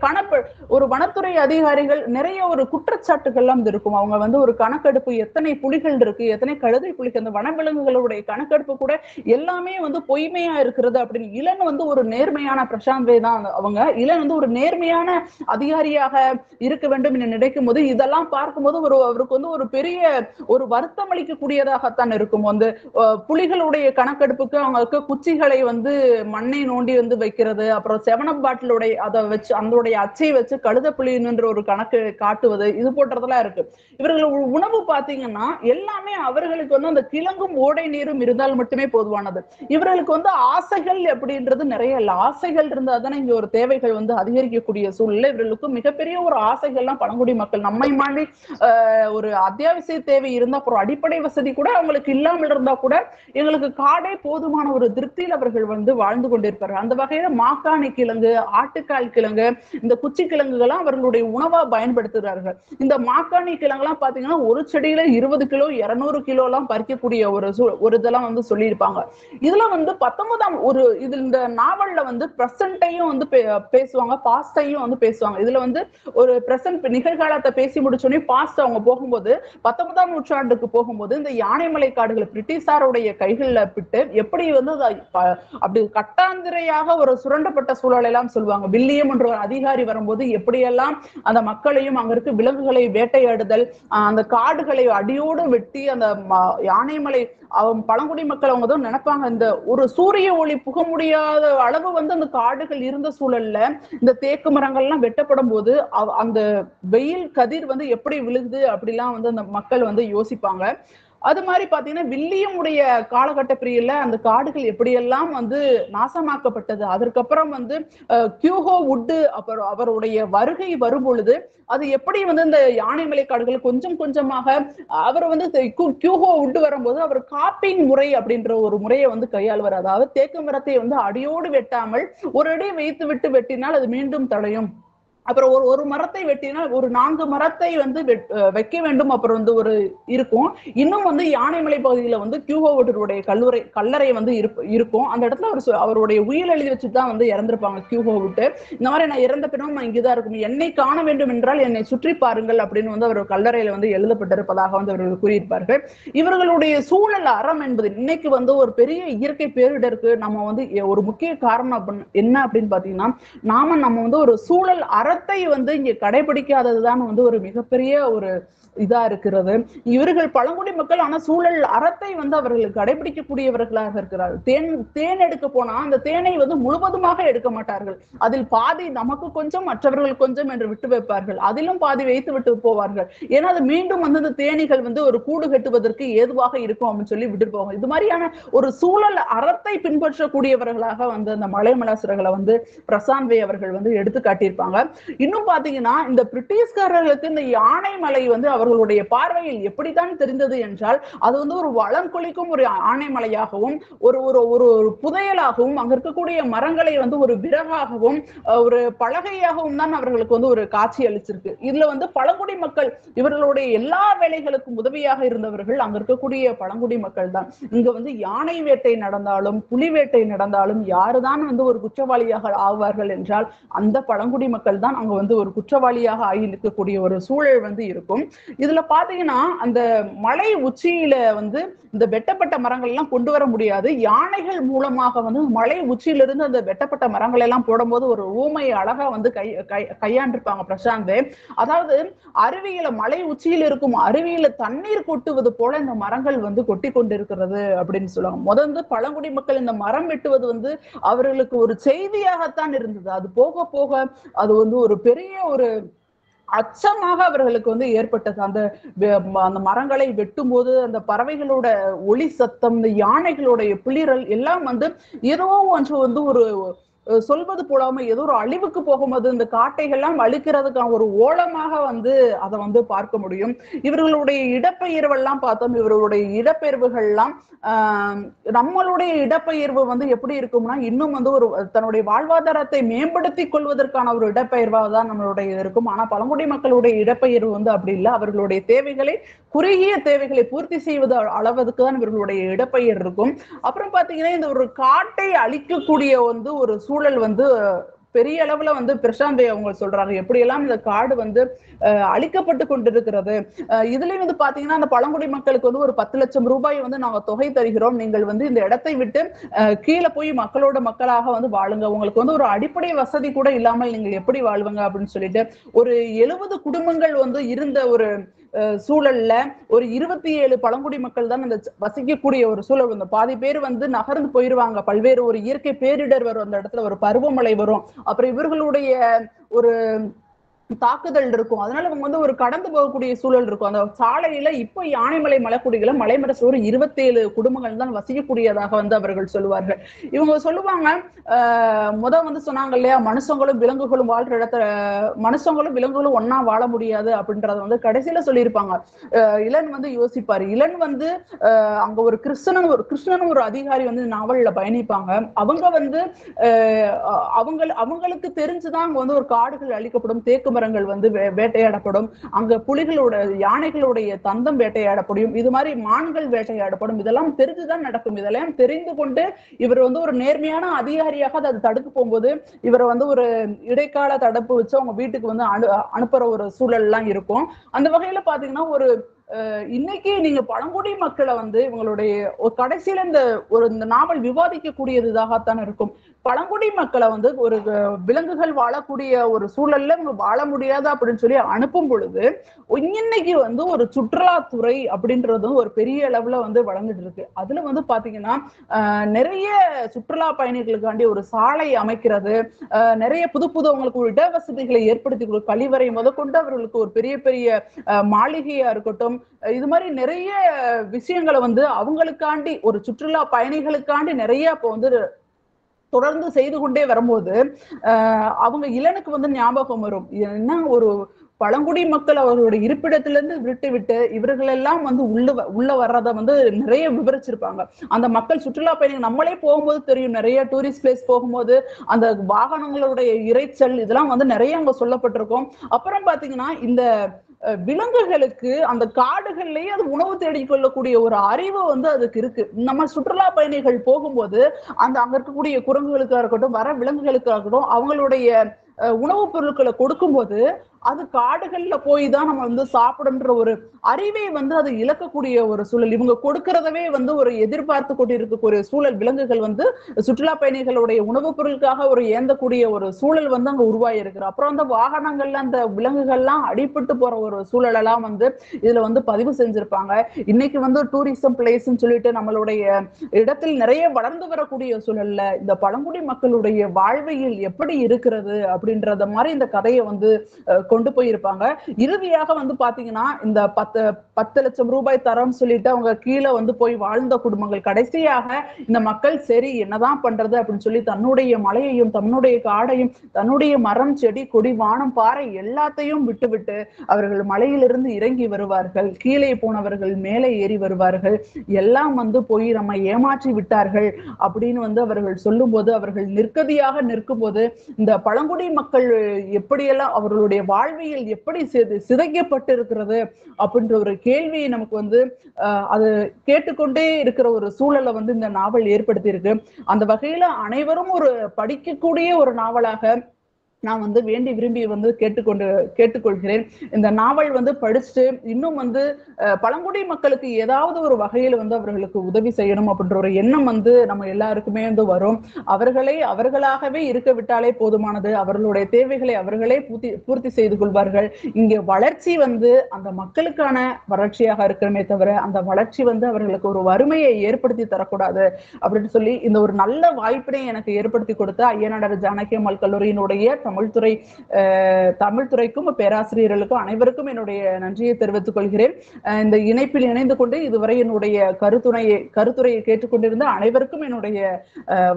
ஒரு வனத்துறை அதிகாரிகள் நிறைய ஒரு குற்றச்சாட்டுகள்லாம் இருக்கும். அவங்க வந்து ஒரு கணக்கெடுப்பு எத்தனை புலிகள் இருக்கு, எத்தனை கழுதை புலிகள், அந்த வனவிலங்குகளுடைய கணக்கெடுப்பு கூட எல்லாமே வந்து பொய்மையா இருக்கிறது அப்படின்னு. இளன் வந்து ஒரு நேர்மையான பிரசாந்த் வே தான் அவங்க. இளன் வந்து ஒரு நேர்மையான அதிகாரியாக இருக்க வேண்டும் என்று நினைக்கும் போது இதெல்லாம் பார்க்கும்போது அவருக்கு வந்து ஒரு பெரிய ஒரு வருத்தம் அளிக்கக்கூடியதாகத்தான் இருக்கும். வந்து புலிகளுடைய கணக்கெடுப்புக்கு அவங்களுக்கு குச்சிகளை வந்து மண்ணை நோண்டி வந்து வைக்கிறது, அப்புறம் 7up பாட்டிலுடைய அதை வச்சு அதனுடைய அச்சை வச்சு கழுத புலின்ற ஒரு கணக்கு காட்டுவது, இது போன்றதெல்லாம் இருக்கு. இவர்கள் உணவு பாத்தீங்கன்னா எல்லாமே அவர்களுக்கு வந்து அந்த கிழங்கும் ஓடை நீரும் இருந்தால் மட்டுமே போதுவானது. இவர்களுக்கு வந்து ஆசைகள் அப்படின்றது நிறைய இல்ல. ஆசைகள் இருந்தா தானே இங்க ஒரு தேவைகள் வந்து அதிகரிக்கக்கூடிய சூழ்நிலை. இவர்களுக்கு மிகப்பெரிய ஒரு ஆசைகள்லாம் பழங்குடி மக்கள் நம்மை மாதிரி ஒரு அத்தியாவசிய தேவை இருந்தா அப்புறம் அடிப்படை வசதி கூட அவங்களுக்கு இல்லாமல் இருந்தா கூட எங்களுக்கு காடே போதுமான ஒரு திருப்தியில் அவர்கள் வந்து வாழ்ந்து கொண்டிருப்பார்கள். அந்த வகையில மாக்காணி கிழங்கு, ஆட்டுக்கால் கிழங்கு, இந்த குச்சி கிழங்குகள்லாம் அவர்களுடைய உணவா பயன்படுத்துகிறார்கள். இந்த மாக்காணி கிழங்குலாம் பாத்தீங்கன்னா ஒரு செடியில 20 கிலோ 200 கிலோ எல்லாம் பறிக்கக்கூடிய ஒரு இதெல்லாம் வந்து சொல்லியிருப்பாங்க. இதுல வந்து 19ஆம் இந்த நாவல்ல வந்து பிரசன்ட்டையும் வந்து பேசுவாங்க, பாஸ்டையும் வந்து பேசுவாங்க. இதுல வந்து ஒரு பிரசன்ட் நிகழ்காலத்தை பேசி முடிச்சோடனே பாஸ்ட் அவங்க போகும்போது 19ஆம் நூற்றாண்டுக்கு போகும்போது இந்த யானைமலை காடுகள் பிரிட்டிஷாருடைய கைகள்ல விட்டு எப்படி வந்து அப்படி கட்டாந்திரையாக ஒரு சுரண்டப்பட்ட சூழலை எல்லாம் சொல்லுவாங்க. வில்லியம் என்ற ஒரு அதிகாரி வரும்போது எப்படியெல்லாம் அந்த மக்களையும் அங்க இருக்க விலங்குகளை வேட்டையாடுதல், அந்த காடுகளை அடியோடு வெட்டி அந்த யானைமலை பழங்குடி மக்கள் அவங்க தான் நினைப்பாங்க இந்த ஒரு சூரிய ஒளி புக முடியாத அளவு வந்து அந்த காடுகள் இருந்த சூழல்ல இந்த தேக்கு மரங்கள்லாம் வெட்டப்படும் போது அந்த வெயில் கதிர் வந்து எப்படி விழுகுது அப்படிலாம் வந்து அந்த மக்கள் வந்து யோசிப்பாங்க. அது மாதிரி பாத்தீங்கன்னா வில்லியமுடைய காலகட்ட பிரியில அந்த காடுகள் எப்படியெல்லாம் வந்து நாசமாக்கப்பட்டது. அதற்கப்புறம் வந்து கியூகோ வுட் அப்புறம் அவருடைய வருகை வரும் பொழுது அது எப்படி வந்து இந்த யானைமலை காடுகள் கொஞ்சம் கொஞ்சமாக அவர் வந்து கியூகோ வுட் வரும்போது அவர் காப்பிங் முறை அப்படின்ற ஒரு முறையை வந்து கையாளுவார். அதாவது தேக்கு மரத்தை வந்து அடியோடு வெட்டாமல் ஒரு அடி வைத்து விட்டு வெட்டினால் அது மீண்டும் தடையும். அப்புறம் ஒரு மரத்தை வெட்டினால் ஒரு 4 மரத்தை வந்து வைக்க வேண்டும். அப்புறம் வந்து ஒரு இருக்கும். இன்னும் வந்து யானைமலை பகுதியில வந்து கியூகோ வுட்டுடைய கல்லறை வந்து இருக்கும். அந்த இடத்துல அவருடைய உயிர் எழுதி வச்சுதான் வந்து இறந்திருப்பாங்க கியூகோ வுட். இந்த மாதிரி நான் இறந்த பின்னும் நான் இங்கதான் இருக்கும், என்னை காண வேண்டும் என்றால் என்னை சுற்றி பாருங்கள் அப்படின்னு வந்து அவர் கல்லறையில வந்து எழுதப்பட்டிருப்பதாக வந்து அவர்கள் கூறியிருப்பார்கள். இவர்களுடைய சூழல் அறம் என்பது இன்னைக்கு வந்து ஒரு பெரிய இயற்கை பேரிடருக்கு நம்ம வந்து ஒரு முக்கிய காரணம் என்ன அப்படின்னு பாத்தீங்கன்னா நம்ம வந்து ஒரு சூழல் அறத்தை வந்து இங்க கடைபிடிக்காததுதான் வந்து ஒரு மிகப்பெரிய ஒரு இதா இருக்கிறது. இவர்கள் பழங்குடி மக்கள் ஆனா சூழல் அறத்தை வந்து அவர்கள் கடைபிடிக்கக்கூடியவர்களாக இருக்கிறார்கள். தேன் எடுக்க போனா அந்த தேனை வந்து முழுவதுமாக எடுக்க மாட்டார்கள். அதில் பாதி நமக்கு கொஞ்சம் மற்றவர்கள் கொஞ்சம் என்று விட்டு வைப்பார்கள். அதிலும் பாதி வைத்து விட்டு போவார்கள். ஏன்னா அது மீண்டும் வந்து அந்த தேனீகள் வந்து ஒரு கூடு கட்டுவதற்கு ஏதுவாக இருக்கும் அப்படின்னு சொல்லி விட்டு போவாங்க. இது மாதிரியான ஒரு சூழல் அறத்தை பின்பற்றக்கூடியவர்களாக வந்து அந்த மலைமலாசுரர்களை வந்து பிரசாந்த் வே அவர்கள் வந்து எடுத்து காட்டியிருப்பாங்க. இன்னும் பாத்தீங்கன்னா இந்த பிரிட்டிஷ்காரர்களுக்கு இந்த யானைமலை வந்து அவர்களுடைய பார்வையில் எப்படித்தான் தெரிந்தது என்றால் அது வந்து ஒரு வளம் கொளிக்கும் ஒரு ஆனைமலையாகவும் ஒரு ஒரு ஒரு புதையலாகவும் அங்க இருக்கக்கூடிய மரங்களை வந்து ஒரு விறகாகவும் ஒரு பலகையாகவும் தான் அவர்களுக்கு வந்து ஒரு காட்சி அளிச்சிருக்கு. இதுல வந்து பழங்குடி மக்கள் இவர்களுடைய எல்லா வேலைகளுக்கும் உதவியாக இருந்தவர்கள் அங்க இருக்கக்கூடிய பழங்குடி மக்கள் தான். இங்க வந்து யானை வேட்டை நடந்தாலும் புலி வேட்டை நடந்தாலும் யாருதான் வந்து ஒரு குற்றவாளியாக ஆவார்கள் என்றால் அந்த பழங்குடி மக்கள் தான் அங்க வந்து ஒரு குற்றவாளியாக ஆகி நிற்கக்கூடிய ஒரு சூழல் வந்து இருக்கும். இதுல பாத்தீங்கன்னா அந்த மலை உச்சியில வந்து இந்த வெட்டப்பட்ட மரங்கள் எல்லாம் கொண்டு வர முடியாது. யானைகள் மூலமாக வந்து மலை உச்சியிலிருந்து அந்த வெட்டப்பட்ட மரங்கள் எல்லாம் போடும்போது ஒரு ஊமை அழகா வந்து கையாண்டிருப்பாங்க பிரசாந்த். அதாவது அருவியில மலை உச்சியில் இருக்கும் அருவியில தண்ணீர் கொட்டுவது போல இந்த மரங்கள் வந்து கொட்டி கொண்டிருக்கிறது அப்படின்னு சொல்லுவாங்க. முதல்ல பழங்குடி மக்கள் இந்த மரம் வெட்டுவது வந்து அவர்களுக்கு ஒரு செய்தியாகத்தான் இருந்தது. அது போக போக அது வந்து ஒரு பெரிய ஒரு அச்சமாக அவர்களுக்கு வந்து ஏற்பட்டது. அந்த மரங்களை வெட்டும் போது அந்த பறவைகளோட ஒளி சத்தம், இந்த யானைகளுடைய பிளிரல் எல்லாம் வந்து ஏதோ ஒன்று வந்து ஒரு சொல்வது போலாம ஏதோ ஒரு அழிவுக்கு போகும்போது இந்த காட்டைகள்லாம் அழிக்கிறதுக்கான ஒரு ஓலமாக வந்து அதை வந்து பார்க்க முடியும். இவர்களுடைய இடப்பெயர்வெல்லாம் பார்த்தோம். இவர்களுடைய இடப்பெயர்வுகள்லாம் நம்மளுடைய இடப்பெயர்வு வந்து எப்படி இருக்கும்னா இன்னும் வந்து ஒரு தன்னுடைய வாழ்வாதாரத்தை மேம்படுத்தி கொள்வதற்கான ஒரு இடப்பெயர்வாக தான் நம்மளுடைய இருக்கும். ஆனா பழங்குடி மக்களுடைய இடப்பெயர்வு வந்து அப்படி இல்லை. அவர்களுடைய தேவைகளை குறுகிய தேவைகளை பூர்த்தி செய்வது அளவுக்கு தான் இவர்களுடைய இடப்பெயர் இருக்கும். அப்புறம் பாத்தீங்கன்னா இந்த ஒரு காட்டை அழிக்கக்கூடிய வந்து ஒரு சூழல் வந்து பெரிய அளவுல வந்து பிரசாந்த் அவங்க சொல்றாங்க எப்படியெல்லாம் இந்த காடு வந்து அழிக்கப்பட்டு கொண்டிருக்கிறது. இதுலயும் வந்து பாத்தீங்கன்னா அந்த பழங்குடி மக்களுக்கு வந்து ஒரு 10 லட்சம் ரூபாய் வந்து நாங்க தொகை தருகிறோம், நீங்கள் வந்து இந்த இடத்தை விட்டு கீழே போய் மக்களோட மக்களாக வந்து வாழுங்க, உங்களுக்கு வந்து ஒரு அடிப்படை வசதி கூட இல்லாமல் நீங்கள் எப்படி வாழ்வங்க அப்படின்னு சொல்லிட்டு ஒரு 70 குடும்பங்கள் வந்து இருந்த ஒரு சூழல்ல ஒரு 27 பழங்குடி மக்கள் தான் அந்த வசிக்கக்கூடிய ஒரு சூழல். வந்து பாதி பேர் வந்து நகர்ந்து போயிருவாங்க. பல்வேறு ஒரு இயற்கை பேரிடர் வரும், அந்த இடத்துல ஒரு பருவமழை வரும், அப்புறம் இவர்களுடைய ஒரு தாக்குதல் இருக்கும். அதனால இவங்க வந்து ஒரு கடந்து போகக்கூடிய சூழல் இருக்கும். அந்த சாலையில இப்போ யானைமலை மலைக்குடிகளை மலைமரசு ஒரு 27 குடும்பங்கள் தான் வசிக்கக்கூடியதாக வந்து அவர்கள் சொல்லுவார்கள். இவங்க சொல்லுவாங்க வந்து சொன்னாங்க இல்லையா, மனுஷங்களும் விலங்குகளும் வாழ்ற இடத்துல மனுஷங்களும் விலங்குகளும் ஒன்னா வாழ முடியாது அப்படின்றத வந்து கடைசியில சொல்லியிருப்பாங்க. இளன் வந்து யோசிப்பாரு. இளன் வந்து அங்க ஒரு கிருஷ்ணன் ஒரு அதிகாரி வந்து நாவல்ல பயணிப்பாங்க. அவங்க வந்து அவங்களுக்கு தெரிஞ்சுதான் அங்க வந்து ஒரு காடுகள் அழிக்கப்படும், தேக்கு மரங்கள் வந்து வேட்டையாடப்படும், அங்க புலிகளோட யானைகளுடைய தந்தம் வேட்டையாடப்படும், இது மாதிரி மான்கள் வேட்டையாடப்படும். இதெல்லாம் தெரிஞ்சுதான் நடக்கும். இதெல்லாம் தெரிந்து கொண்டு இவர் வந்து ஒரு நேர்மையான அதிகாரியாக அதை தடுக்க போகும்போது இவரை வந்து ஒரு இடைக்கால தடுப்பு வச்சு அவங்க வீட்டுக்கு வந்து அனுப்புற ஒரு சூழல் எல்லாம் இருக்கும். அந்த வகையில பாத்தீங்கன்னா ஒரு இன்னைக்கு நீங்க பழங்குடி மக்களை வந்து இவங்களுடைய கடைசியில இந்த நாவல் விவாதிக்கக்கூடியதாகத்தான் இருக்கும். பழங்குடி மக்களை வந்து ஒரு விலங்குகள் வாழக்கூடிய ஒரு சூழல்ல இவங்க வாழ முடியாது அப்படின்னு சொல்லி அனுப்பும் பொழுது இன்னைக்கு வந்து ஒரு சுற்றுலாத்துறை அப்படின்றது ஒரு பெரிய அளவுல வந்து வளர்ந்துட்டு இருக்கு. அதுல வந்து பாத்தீங்கன்னா நிறைய சுற்றுலா பயணிகளுக்காண்டி ஒரு சாலை அமைக்கிறது, நிறைய புது அவங்களுக்கு ஒரு இடவசதிகளை ஏற்படுத்தி கழிவறை முதற்கொண்டு அவர்களுக்கு ஒரு பெரிய பெரிய மாளிகையா இருக்கட்டும், இது மாதிரி நிறைய விஷயங்களை வந்து அவங்களுக்காண்டி ஒரு சுற்றுலா பயணிகளுக்காண்டி நிறைய இப்போ வந்து தொடர்ந்து செய்து கொண்டே வரும்போது அவங்க இளனுக்கு வந்து ஞாபகம் வரும். என்ன ஒரு பழங்குடி மக்கள் அவர்களுடைய இருப்பிடத்திலிருந்து விட்டு இவர்கள் எல்லாம் வந்து உள்ள வர்றத வந்து நிறைய விவரிச்சிருப்பாங்க. அந்த மக்கள் சுற்றுலா பயணிகள் நம்மளே போகும்போது தெரியும், நிறைய டூரிஸ்ட் பிளேஸ் போகும்போது அந்த வாகனங்களுடைய இறைச்சல் இதெல்லாம் வந்து நிறைய அங்க சொல்லப்பட்டிருக்கும். அப்புறம் பாத்தீங்கன்னா இந்த விலங்குகளுக்கு அந்த காடுகள்லயே அது உணவு தேடிக் கொள்ளக்கூடிய ஒரு அறிவு வந்து அதுக்கு இருக்கு. நம்ம சுற்றுலா பயணிகள் போகும்போது அங்க இருக்கக்கூடிய குரங்குகளுக்காக இருக்கட்டும், வர விலங்குகளுக்காக இருக்கட்டும், அவங்களுடைய உணவுப் பொருட்களை கொடுக்கும்போது அது காடுகள்ல போய் தான் நம்ம வந்து சாப்பிடுன்ற ஒரு அறிவை வந்து அது இழக்கக்கூடிய ஒரு சூழல். இவங்க கொடுக்கறதவே வந்து ஒரு எதிர்பார்த்து கொண்டிருக்கக்கூடிய சூழல் விலங்குகள் வந்து சுற்றுலா பயணிகளுடைய உணவுப் பொருளுக்காக ஒரு ஏந்தக்கூடிய ஒரு சூழல் வந்து அங்க உருவாகி இருக்கு. அப்புறம் அந்த வாகனங்கள்ல அந்த விலங்குகள்லாம் அடிபட்டு போற ஒரு சூழல் எல்லாம் வந்து இதுல வந்து பதிவு செஞ்சிருப்பாங்க. இன்னைக்கு வந்து டூரிசம் பிளேஸ்ன்னு சொல்லிட்டு நம்மளுடைய இடத்தில் நிறைய வளர்ந்து வரக்கூடிய சூழல்ல இந்த பழங்குடி மக்களுடைய வாழ்வியல் எப்படி இருக்கிறது அப்படின்றத மாதிரி இந்த கதையை வந்து கொண்டு போயிருப்பாங்க. இறுதியாக வந்து பாத்தீங்கன்னா இந்த 10 லட்சம் ரூபாய் தரம் சொல்லிட்டு அவங்க கீழே வந்து போய் வாழ்ந்த குடும்பங்கள் கடைசியாக இந்த மக்கள் சரி என்னதான் பண்றது அப்படின்னு சொல்லி தன்னுடைய மலையையும் தன்னுடைய காடையும் தன்னுடைய மரம் செடி கொடி வானம் பாறை எல்லாத்தையும் விட்டுவிட்டு அவர்கள் மலையிலிருந்து இறங்கி வருவார்கள். கீழே போனவர்கள் மேலே ஏறி வருவார்கள். எல்லாம் வந்து போய் நம்ம ஏமாற்றி விட்டார்கள் அப்படின்னு வந்து அவர்கள் சொல்லும் போது அவர்கள் நிற்கதியாக நிற்கும் போது இந்த பழங்குடி மக்கள் எப்படியெல்லாம் அவர்களுடைய வாழ்வியல் எப்படி சிதைக்கப்பட்டு இருக்கிறது அப்படின்ற ஒரு கேள்வியை நமக்கு வந்து அது கேட்டுக்கொண்டே இருக்கிற ஒரு சூழலை வந்து இந்த நாவல் ஏற்படுத்தி இருக்கு. அந்த வகையில அனைவரும் ஒரு படிக்கக்கூடிய ஒரு நாவலாக நான் வந்து வேண்டி விரும்பி வந்து கேட்டுக்கொள்கிறேன். இந்த நாவல் வந்து படிச்சுட்டு இன்னும் வந்து பழங்குடி மக்களுக்கு ஏதாவது ஒரு வகையில வந்து அவர்களுக்கு உதவி செய்யணும் அப்படின்ற ஒரு எண்ணம் வந்து நம்ம எல்லாருக்குமே வந்து வரும். அவர்களாகவே இருக்க விட்டாலே போதுமானது. அவர்களுடைய தேவைகளை அவர்களே பூர்த்தி செய்து கொள்வார்கள். இங்க வளர்ச்சி வந்து அந்த மக்களுக்கான வளர்ச்சியாக இருக்கணுமே தவிர அந்த வளர்ச்சி வந்து அவர்களுக்கு ஒரு வறுமையை ஏற்படுத்தி தரக்கூடாது அப்படின்னு சொல்லி இந்த ஒரு நல்ல வாய்ப்பினை எனக்கு ஏற்படுத்தி கொடுத்த ஐயனார் ஜானகி அம்மாள் கல்லூரியினுடைய தமிழ்துறைக்கும் பேராசிரியர்களுக்கும் அனைவருக்கும் என்னுடைய நன்றியை தெரிவித்துக் கொள்கிறேன். இந்த இணைப்பில் இணைந்து கொண்டு இதுவரை என்னுடைய கருத்துரையை கேட்டுக்கொண்டிருந்த அனைவருக்கும் என்னுடைய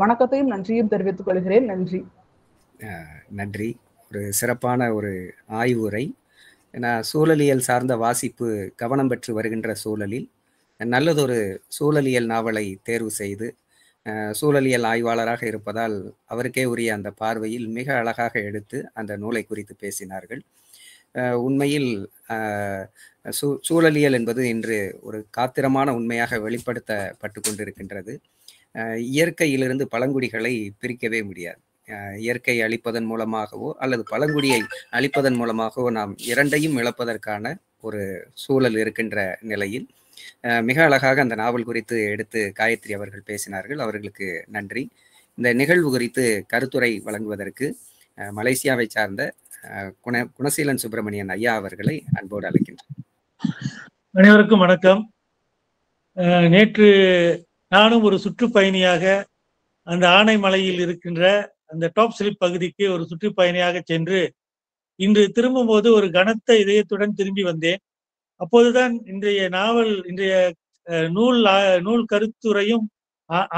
வணக்கத்தையும் நன்றியும் தெரிவித்துக் கொள்கிறேன். நன்றி. நன்றி. ஒரு சிறப்பான ஒரு ஆய்வுரை. சூழலியல் சார்ந்த வாசிப்பு கவனம் பெற்று வருகின்ற சூழலில் நல்லதொரு சூழலியல் நாவலை தேர்வு செய்து சூழலியல் ஆய்வாளராக இருப்பதால் அவருக்கே உரிய அந்த பார்வையில் மிக அழகாக எடுத்து அந்த நூலை குறித்து பேசினார்கள். உண்மையில் சூழலியல் என்பது இன்று ஒரு காத்திரமான உண்மையாக வெளிப்படுத்தப்பட்டு கொண்டிருக்கின்றது. இயற்கையிலிருந்து பழங்குடிகளை பிரிக்கவே முடியாது. இயற்கை அழிப்பதன் மூலமாகவோ அல்லது பழங்குடியை அழிப்பதன் மூலமாகவோ நாம் இரண்டையும் இழப்பதற்கான ஒரு சூழல் இருக்கின்ற நிலையில் மிக அழகாக அந்த நாவல் குறித்து எடுத்து காயத்ரி அவர்கள் பேசினார்கள். அவர்களுக்கு நன்றி. இந்த நிகழ்வு குறித்து கருத்துரை வழங்குவதற்கு மலேசியாவை சார்ந்த குணசீலன் சுப்பிரமணியன் ஐயா அவர்களை அன்போடு அழைக்கின்றேன். அனைவருக்கும் வணக்கம். நேற்று நானும் ஒரு சுற்றுப்பயணியாக அந்த ஆனைமலையில் இருக்கின்ற அந்த டாப் ஸ்லிப் பகுதிக்கு ஒரு சுற்றுப்பயணியாக சென்று இன்று திரும்பும் போது ஒரு கனத்த இதயத்துடன் திரும்பி வந்தேன். அப்போதுதான் இன்றைய நூல் கருத்துரையும்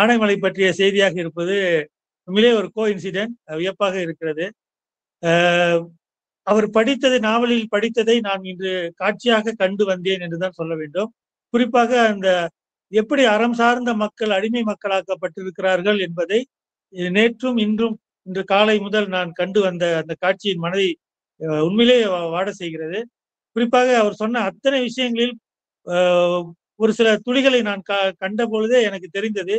ஆனைமலை பற்றிய செய்தியாக இருப்பது உண்மையிலே ஒரு கோஇன்சிடென்ட், வியப்பாக இருக்கிறது. அவர் நாவலில் படித்ததை நான் இன்று காட்சியாக கண்டு வந்தேன் என்றுதான் சொல்ல வேண்டும். குறிப்பாக அந்த எப்படி அறம் சார்ந்த மக்கள் அடிமை மக்களாக்கப்பட்டிருக்கிறார்கள் என்பதை நேற்றும் இன்றும் இன்று காலை முதல் நான் கண்டு வந்த அந்த காட்சியின் மனதை உண்மையிலே வாட செய்கிறது. குறிப்பாக அவர் சொன்ன அத்தனை விஷயங்களில் ஒரு சில துளிகளை நான் கண்ட பொழுதே எனக்கு தெரிந்தது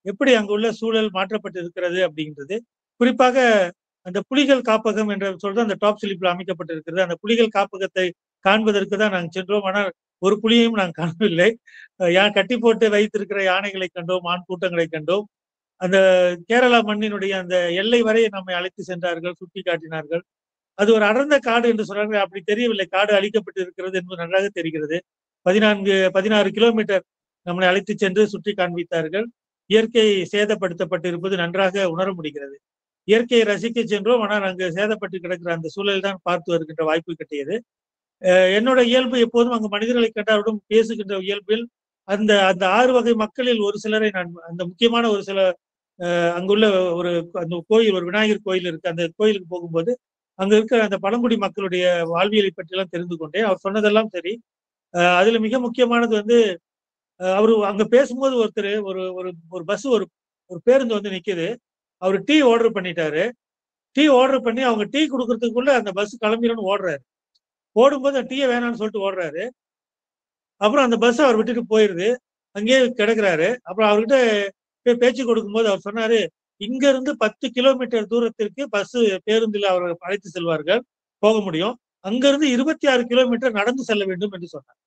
எப்படி அங்குள்ள சூழல் மாற்றப்பட்டு இருக்கிறது அப்படின்றது. குறிப்பாக அந்த புலிகள் காப்பகம் என்ற சொல்றது அந்த டாப் ஸ்லிப்ல அமைக்கப்பட்டிருக்கிறது. அந்த புலிகள் காப்பகத்தை காண்பதற்கு தான் நாங்கள் சென்றோம். ஆனால் ஒரு புலியையும் நாங்கள் காணவில்லை. கட்டி போட்டு வைத்திருக்கிற யானைகளை கண்டோம், ஆண் கூட்டங்களை கண்டோம். அந்த கேரளா மண்ணினுடைய அந்த எல்லை வரை நம்மை அழைத்து சென்றார்கள், சுட்டி காட்டினார்கள். அது ஒரு அடர்ந்த காடு என்று சொல்றாங்க. அப்படி தெரியவில்லை. காடு அழிக்கப்பட்டு இருக்கிறது என்பது நன்றாக தெரிகிறது. 16 கிலோமீட்டர் நம்மளை அழைத்து சென்று சுற்றி காண்பித்தார்கள். இயற்கை சேதப்படுத்தப்பட்டு இருப்பது நன்றாக உணர முடிகிறது. இயற்கையை ரசிக்க சென்றோம். ஆனால் அங்கு சேதப்பட்டு கிடக்கிற அந்த சூழல் தான் பார்த்து வருகின்ற வாய்ப்பு கிட்டியது. என்னோட இயல்பு எப்போதும் அங்கு மனிதர்களை கண்டவரிடம் பேசுகின்ற இயல்பில் அந்த 6 வகை மக்களில் ஒரு சிலரை நான் அந்த முக்கியமான ஒரு சில அங்குள்ள அந்த கோயில், ஒரு விநாயகர் கோயில் இருக்கு. அந்த கோயிலுக்கு போகும்போது அங்க இருக்கிற அந்த பழங்குடி மக்களுடைய வாழ்வியலை பற்றி எல்லாம் தெரிந்து கொண்டேன். அவர் சொன்னதெல்லாம் சரி. அதுல மிக முக்கியமானது வந்து அவரு அங்க பேசும்போது ஒருத்தர் ஒரு பஸ் ஒரு பேருந்து வந்து நிக்குது. அவரு டீ ஆர்டர் பண்ணிட்டாரு. டீ ஆர்டர் பண்ணி அவங்க டீ கொடுக்கறதுக்குள்ள அந்த பஸ் கிளம்பிடணும்னு ஓடுறாரு. ஓடும்போது அந்த டீயை வேணாம்னு சொல்லிட்டு ஓடுறாரு. அப்புறம் அந்த பஸ் அவர் விட்டுட்டு போயிருது. அங்கேயே கிடக்குறாரு. அப்புறம் அவர்கிட்ட பேச்சு கொடுக்கும்போது அவர் சொன்னாரு, இங்க இருந்து 10 கிலோமீட்டர் தூரத்திற்கு பஸ் பேருந்தில் அவர்கள் அழைத்து செல்வார்கள், போக முடியும். அங்கிருந்து 26 கிலோமீட்டர் நடந்து செல்ல வேண்டும் என்று சொன்னார்.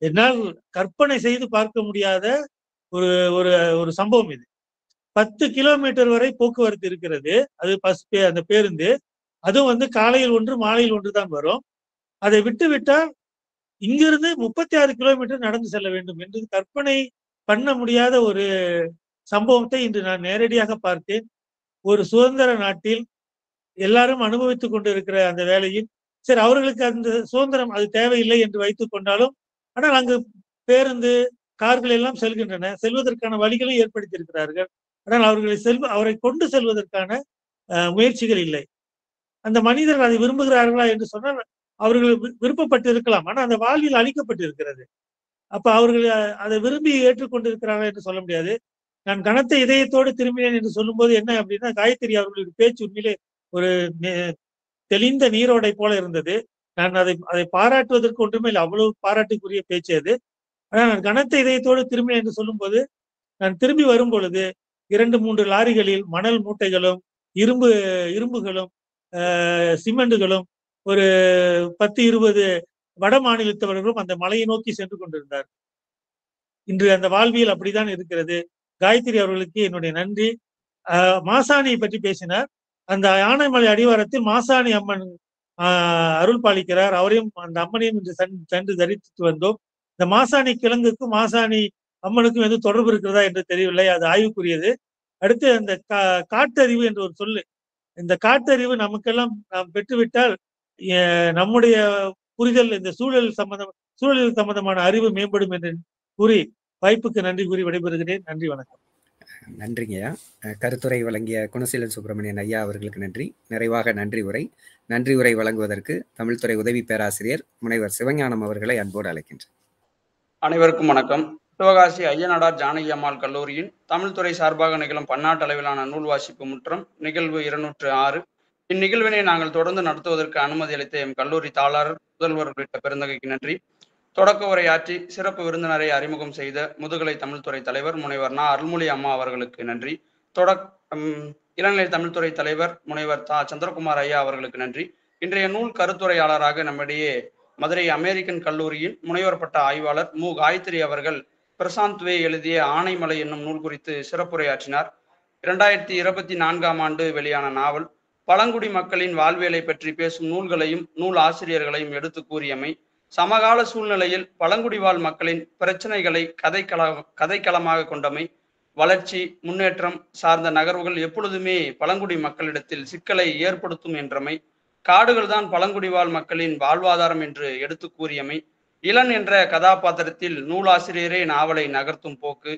என்னால் கற்பனை செய்து பார்க்க முடியாத ஒரு ஒரு ஒரு சம்பவம் இது. 10 கிலோமீட்டர் வரை போக்குவரத்து இருக்கிறது. அது அந்த பேருந்து. அதுவும் வந்து காலையில் ஒன்று மாலையில் ஒன்று தான் வரும். அதை விட்டு விட்டால் இங்கிருந்து 36 கிலோமீட்டர் நடந்து செல்ல வேண்டும் என்று கற்பனை பண்ண முடியாத ஒரு சம்பவத்தை இன்று நான் நேரடியாக பார்த்தேன். ஒரு சுதந்திர நாட்டில் எல்லாரும் அனுபவித்துக் கொண்டு இருக்கிற அந்த வேலையில் சரி அவர்களுக்கு அந்த சுதந்திரம் அது தேவையில்லை என்று வைத்துக் கொண்டாலும், ஆனால் அங்கு பேருந்து கார்கள் எல்லாம் செல்கின்றன, செல்வதற்கான வழிகளை ஏற்படுத்தி இருக்கிறார்கள். ஆனால் அவரை கொண்டு செல்வதற்கான முயற்சிகள் இல்லை. அந்த மனிதர்கள் அதை விரும்புகிறார்களா என்று சொன்னால் அவர்கள் விருப்பப்பட்டு இருக்கலாம், ஆனால் அந்த வாழ்வில் அளிக்கப்பட்டு இருக்கிறது. அப்ப அவர்கள் அதை விரும்பி ஏற்றுக்கொண்டிருக்கிறார்கள் என்று சொல்ல முடியாது. நான் கனத்த இதயத்தோடு திரும்பினேன் என்று சொல்லும்போது என்ன அப்படின்னா, காயத்ரி அவர்களுடைய பேச்சு உண்மையிலே ஒரு தெளிந்த நீரோடை போல இருந்தது. நான் அதை பாராட்டுவதற்கு ஒன்றுமே இல்லை, அவ்வளவு பாராட்டுக்குரிய பேச்சு அது. ஆனால் நான் கனத்த இதயத்தோடு திரும்பினேன் என்று சொல்லும்போது, நான் திரும்பி வரும் பொழுது 2-3 லாரிகளில் மணல் மூட்டைகளும் இரும்புகளும் சிமெண்டுகளும் ஒரு 10-20 வட மாநிலத்தவர்களும் அந்த மலையை நோக்கி சென்று கொண்டிருந்தார். இன்று அந்த வாழ்வியல் அப்படித்தான் இருக்கிறது. காயத்ரி அவர்களுக்கு என்னுடைய நன்றி. மாசாணியை பற்றி பேசினார். அந்த யானைமலை அடிவாரத்தில் மாசாணி அம்மன் அருள் பாலிக்கிறார். அவரையும் அந்த அம்மனையும் இன்று சென்று தரிசித்து வந்தோம். இந்த மாசாணி கிழங்குக்கும் மாசாணி அம்மனுக்கும் எதுவும் தொடர்பு இருக்கிறதா என்று தெரியவில்லை, அது ஆய்வுக்குரியது. அடுத்து அந்த காட்டறிவு என்ற ஒரு சொல்லு, இந்த காட்டறிவு நமக்கெல்லாம் நாம் பெற்றுவிட்டால் நம்முடைய புரிதல் இந்த சூழல் சம்பந்தமான அறிவு மேம்படும் என்று கூறி வாய்ப்புக்கு நன்றி கூறி விடைபெறுகிறேன். நன்றி, வணக்கம். நன்றிங்கய்யா. கருத்துரை வழங்கிய குணசீலன் சுப்பிரமணியன் ஐயா அவர்களுக்கு நன்றி. நிறைவாக நன்றி உரை வழங்குவதற்கு தமிழ்துறை உதவி பேராசிரியர் முனைவர் சிவஞானம் அவர்களை அன்போடு அழைக்கின்றேன். அனைவருக்கும் வணக்கம். சிவகாசி ஐயனாடார் ஜானகி அம்மாள் கல்லூரியின் தமிழ்துறை சார்பாக நிகழும் பன்னாட்டு அளவிலான நூல் வாசிப்பு முற்றம் நிகழ்வு 206. இந்நிகழ்வினை நாங்கள் தொடர்ந்து நடத்துவதற்கு அனுமதி அளித்த எம் கல்லூரி தாளாளர், முதல்வர் உள்ளிட்ட பெருந்தகைக்கு நன்றி. தொடக்க உரையாற்றி சிறப்பு விருந்தினரை அறிமுகம் செய்த முதுகலை தமிழ்துறை தலைவர் முனைவர் அருள்மொழி அம்மா அவர்களுக்கு நன்றி. இளநிலை தமிழ்துறை தலைவர் முனைவர் சந்திரகுமார் ஐயா அவர்களுக்கு நன்றி. இன்றைய நூல் கருத்துரையாளராக நம்மிடையே மதுரை அமெரிக்கன் கல்லூரியின் முனைவர் பட்ட ஆய்வாளர் காயத்ரி அவர்கள் பிரசாந்த் வே எழுதிய ஆனைமலை என்னும் நூல் குறித்து சிறப்புரையாற்றினார். 2024ஆம் ஆண்டு வெளியான நாவல் பழங்குடி மக்களின் வாழ்வியலை பற்றி பேசும் நூல்களையும் நூல் ஆசிரியர்களையும் எடுத்து கூறியமை, சமகால சூழ்நிலையில் பழங்குடி வாழ் மக்களின் பிரச்சனைகளை கதைக்களமாக கொண்டமை, வளர்ச்சி முன்னேற்றம் சார்ந்த நகர்வுகள் எப்பொழுதுமே பழங்குடி மக்களிடத்தில் சிக்கலை ஏற்படுத்தும் என்றமை, காடுகள் தான் பழங்குடி வாழ் மக்களின் வாழ்வாதாரம் என்று எடுத்து கூறியமை, இளன் என்ற கதாபாத்திரத்தில் நூலாசிரியரே நாவலை நகர்த்தும் போக்கு,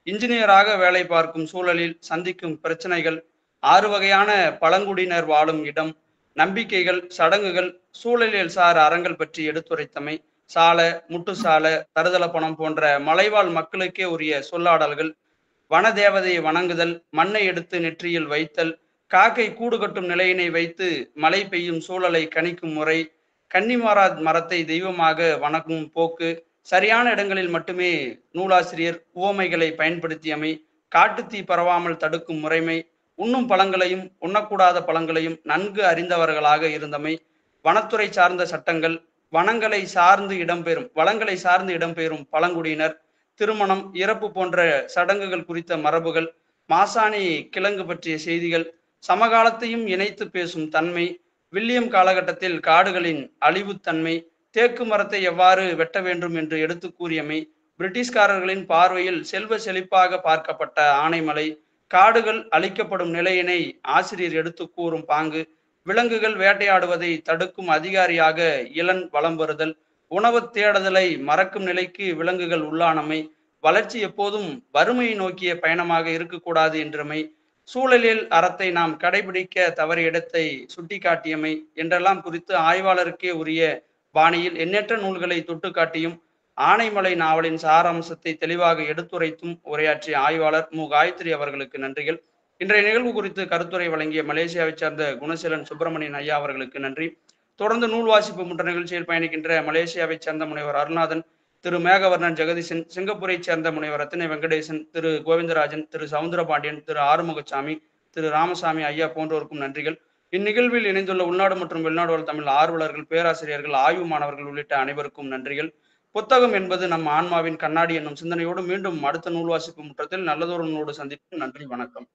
இன்ஜினியராக வேலை பார்க்கும் சூழலில் சந்திக்கும் பிரச்சனைகள், 6 வகையான பழங்குடியினர் வாழும் இடம், நம்பிக்கைகள், சடங்குகள், சூழலியல் சார் அறங்கள் பற்றி எடுத்துரைத்தமை, சால, முட்டுசால, தருதல பணம் போன்ற மலைவாழ் மக்களுக்கே உரிய சொல்லாடல்கள், வனதேவதையை வணங்குதல், மண்ணை எடுத்து நெற்றியில் வைத்தல், காக்கை கூடு கட்டும் நிலையினை வைத்து மழை பெய்யும் சூழலை கணிக்கும் முறை, கன்னிமாரா மரத்தை தெய்வமாக வணங்கும் போக்கு, சரியான இடங்களில் மட்டுமே நூலாசிரியர் உவமைகளை பயன்படுத்தியமை, காட்டுத்தீ பரவாமல் தடுக்கும் முறைமை, உண்ணும் பழங்களையும் உண்ணக்கூடாத பழங்களையும் நன்கு அறிந்தவர்களாக இருந்தமை, வனத்துறை சார்ந்த சட்டங்கள், வளங்களை சார்ந்து இடம்பெறும் பழங்குடியினர், திருமணம், இறப்பு போன்ற சடங்குகள் குறித்த மரபுகள், மாசாணி கிழங்கு பற்றிய செய்திகள், சமகாலத்தையும் இணைத்து பேசும் தன்மை, வில்லியம் காலகட்டத்தில் காடுகளின் அழிவுத்தன்மை, தேக்கு மரத்தை எவ்வாறு வெட்ட வேண்டும் என்று எடுத்து கூறியமை, பிரிட்டிஷ்காரர்களின் பார்வையில் செல்வ செழிப்பாக பார்க்கப்பட்ட ஆனைமலை, காடுகள் அழிக்கப்படும் நிலையினை ஆசிரியர் எடுத்து கூறும் பாங்கு, விலங்குகள் வேட்டையாடுவதை தடுக்கும் அதிகாரியாக இளன் வலம் வருதல், உணவு தேடுதலை மறக்கும் நிலைக்கு விலங்குகள் உள்ளானமை, வளர்ச்சி எப்போதும் வறுமையை நோக்கிய பயணமாக இருக்கக்கூடாது என்றமை, சூழலில் அறத்தை நாம் கடைபிடிக்க தவறிய இடத்தை சுட்டிக்காட்டியமை என்றெல்லாம் குறித்து ஆய்வாளருக்கே உரிய பாணியில் எண்ணற்ற நூல்களை தொட்டு காட்டியும் ஆனைமலை நாவலின் சாராம்சத்தை தெளிவாக எடுத்துரைத்தும் உரையாற்றிய ஆய்வாளர் காயத்ரி அவர்களுக்கு நன்றிகள். இன்றைய நிகழ்வு குறித்து கருத்துரை வழங்கிய மலேசியாவை சார்ந்த குணசீலன் சுப்பிரமணியன் ஐயா அவர்களுக்கு நன்றி. தொடர்ந்து நூல் வாசிப்பு முன்ற நிகழ்ச்சியில் பயணிக்கின்ற மலேசியாவை சேர்ந்த முனைவர் அருணாதன், திரு மேகவர்ணன் ஜெகதீசன், சிங்கப்பூரை சேர்ந்த முனைவர் ரத்தினை வெங்கடேசன், திரு கோவிந்தராஜன், திரு சவுந்தரபாண்டியன், திரு ஆறுமுகசாமி, திரு ராமசாமி ஐயா போன்றோருக்கும் நன்றிகள். இந்நிகழ்வில் இணைந்துள்ள உள்நாடு மற்றும் வெளிநாடு வாழ் தமிழ் ஆர்வலர்கள், பேராசிரியர்கள், ஆய்வு மாணவர்கள் உள்ளிட்ட அனைவருக்கும் நன்றிகள். புத்தகம் என்பது நம் ஆன்மாவின் கண்ணாடி என்னும் சிந்தனையோடு மீண்டும் அடுத்த நூல் வாசிப்பு முற்றத்தில் நல்லதொரு நூலோடு சந்திப்போம். நன்றி, வணக்கம்.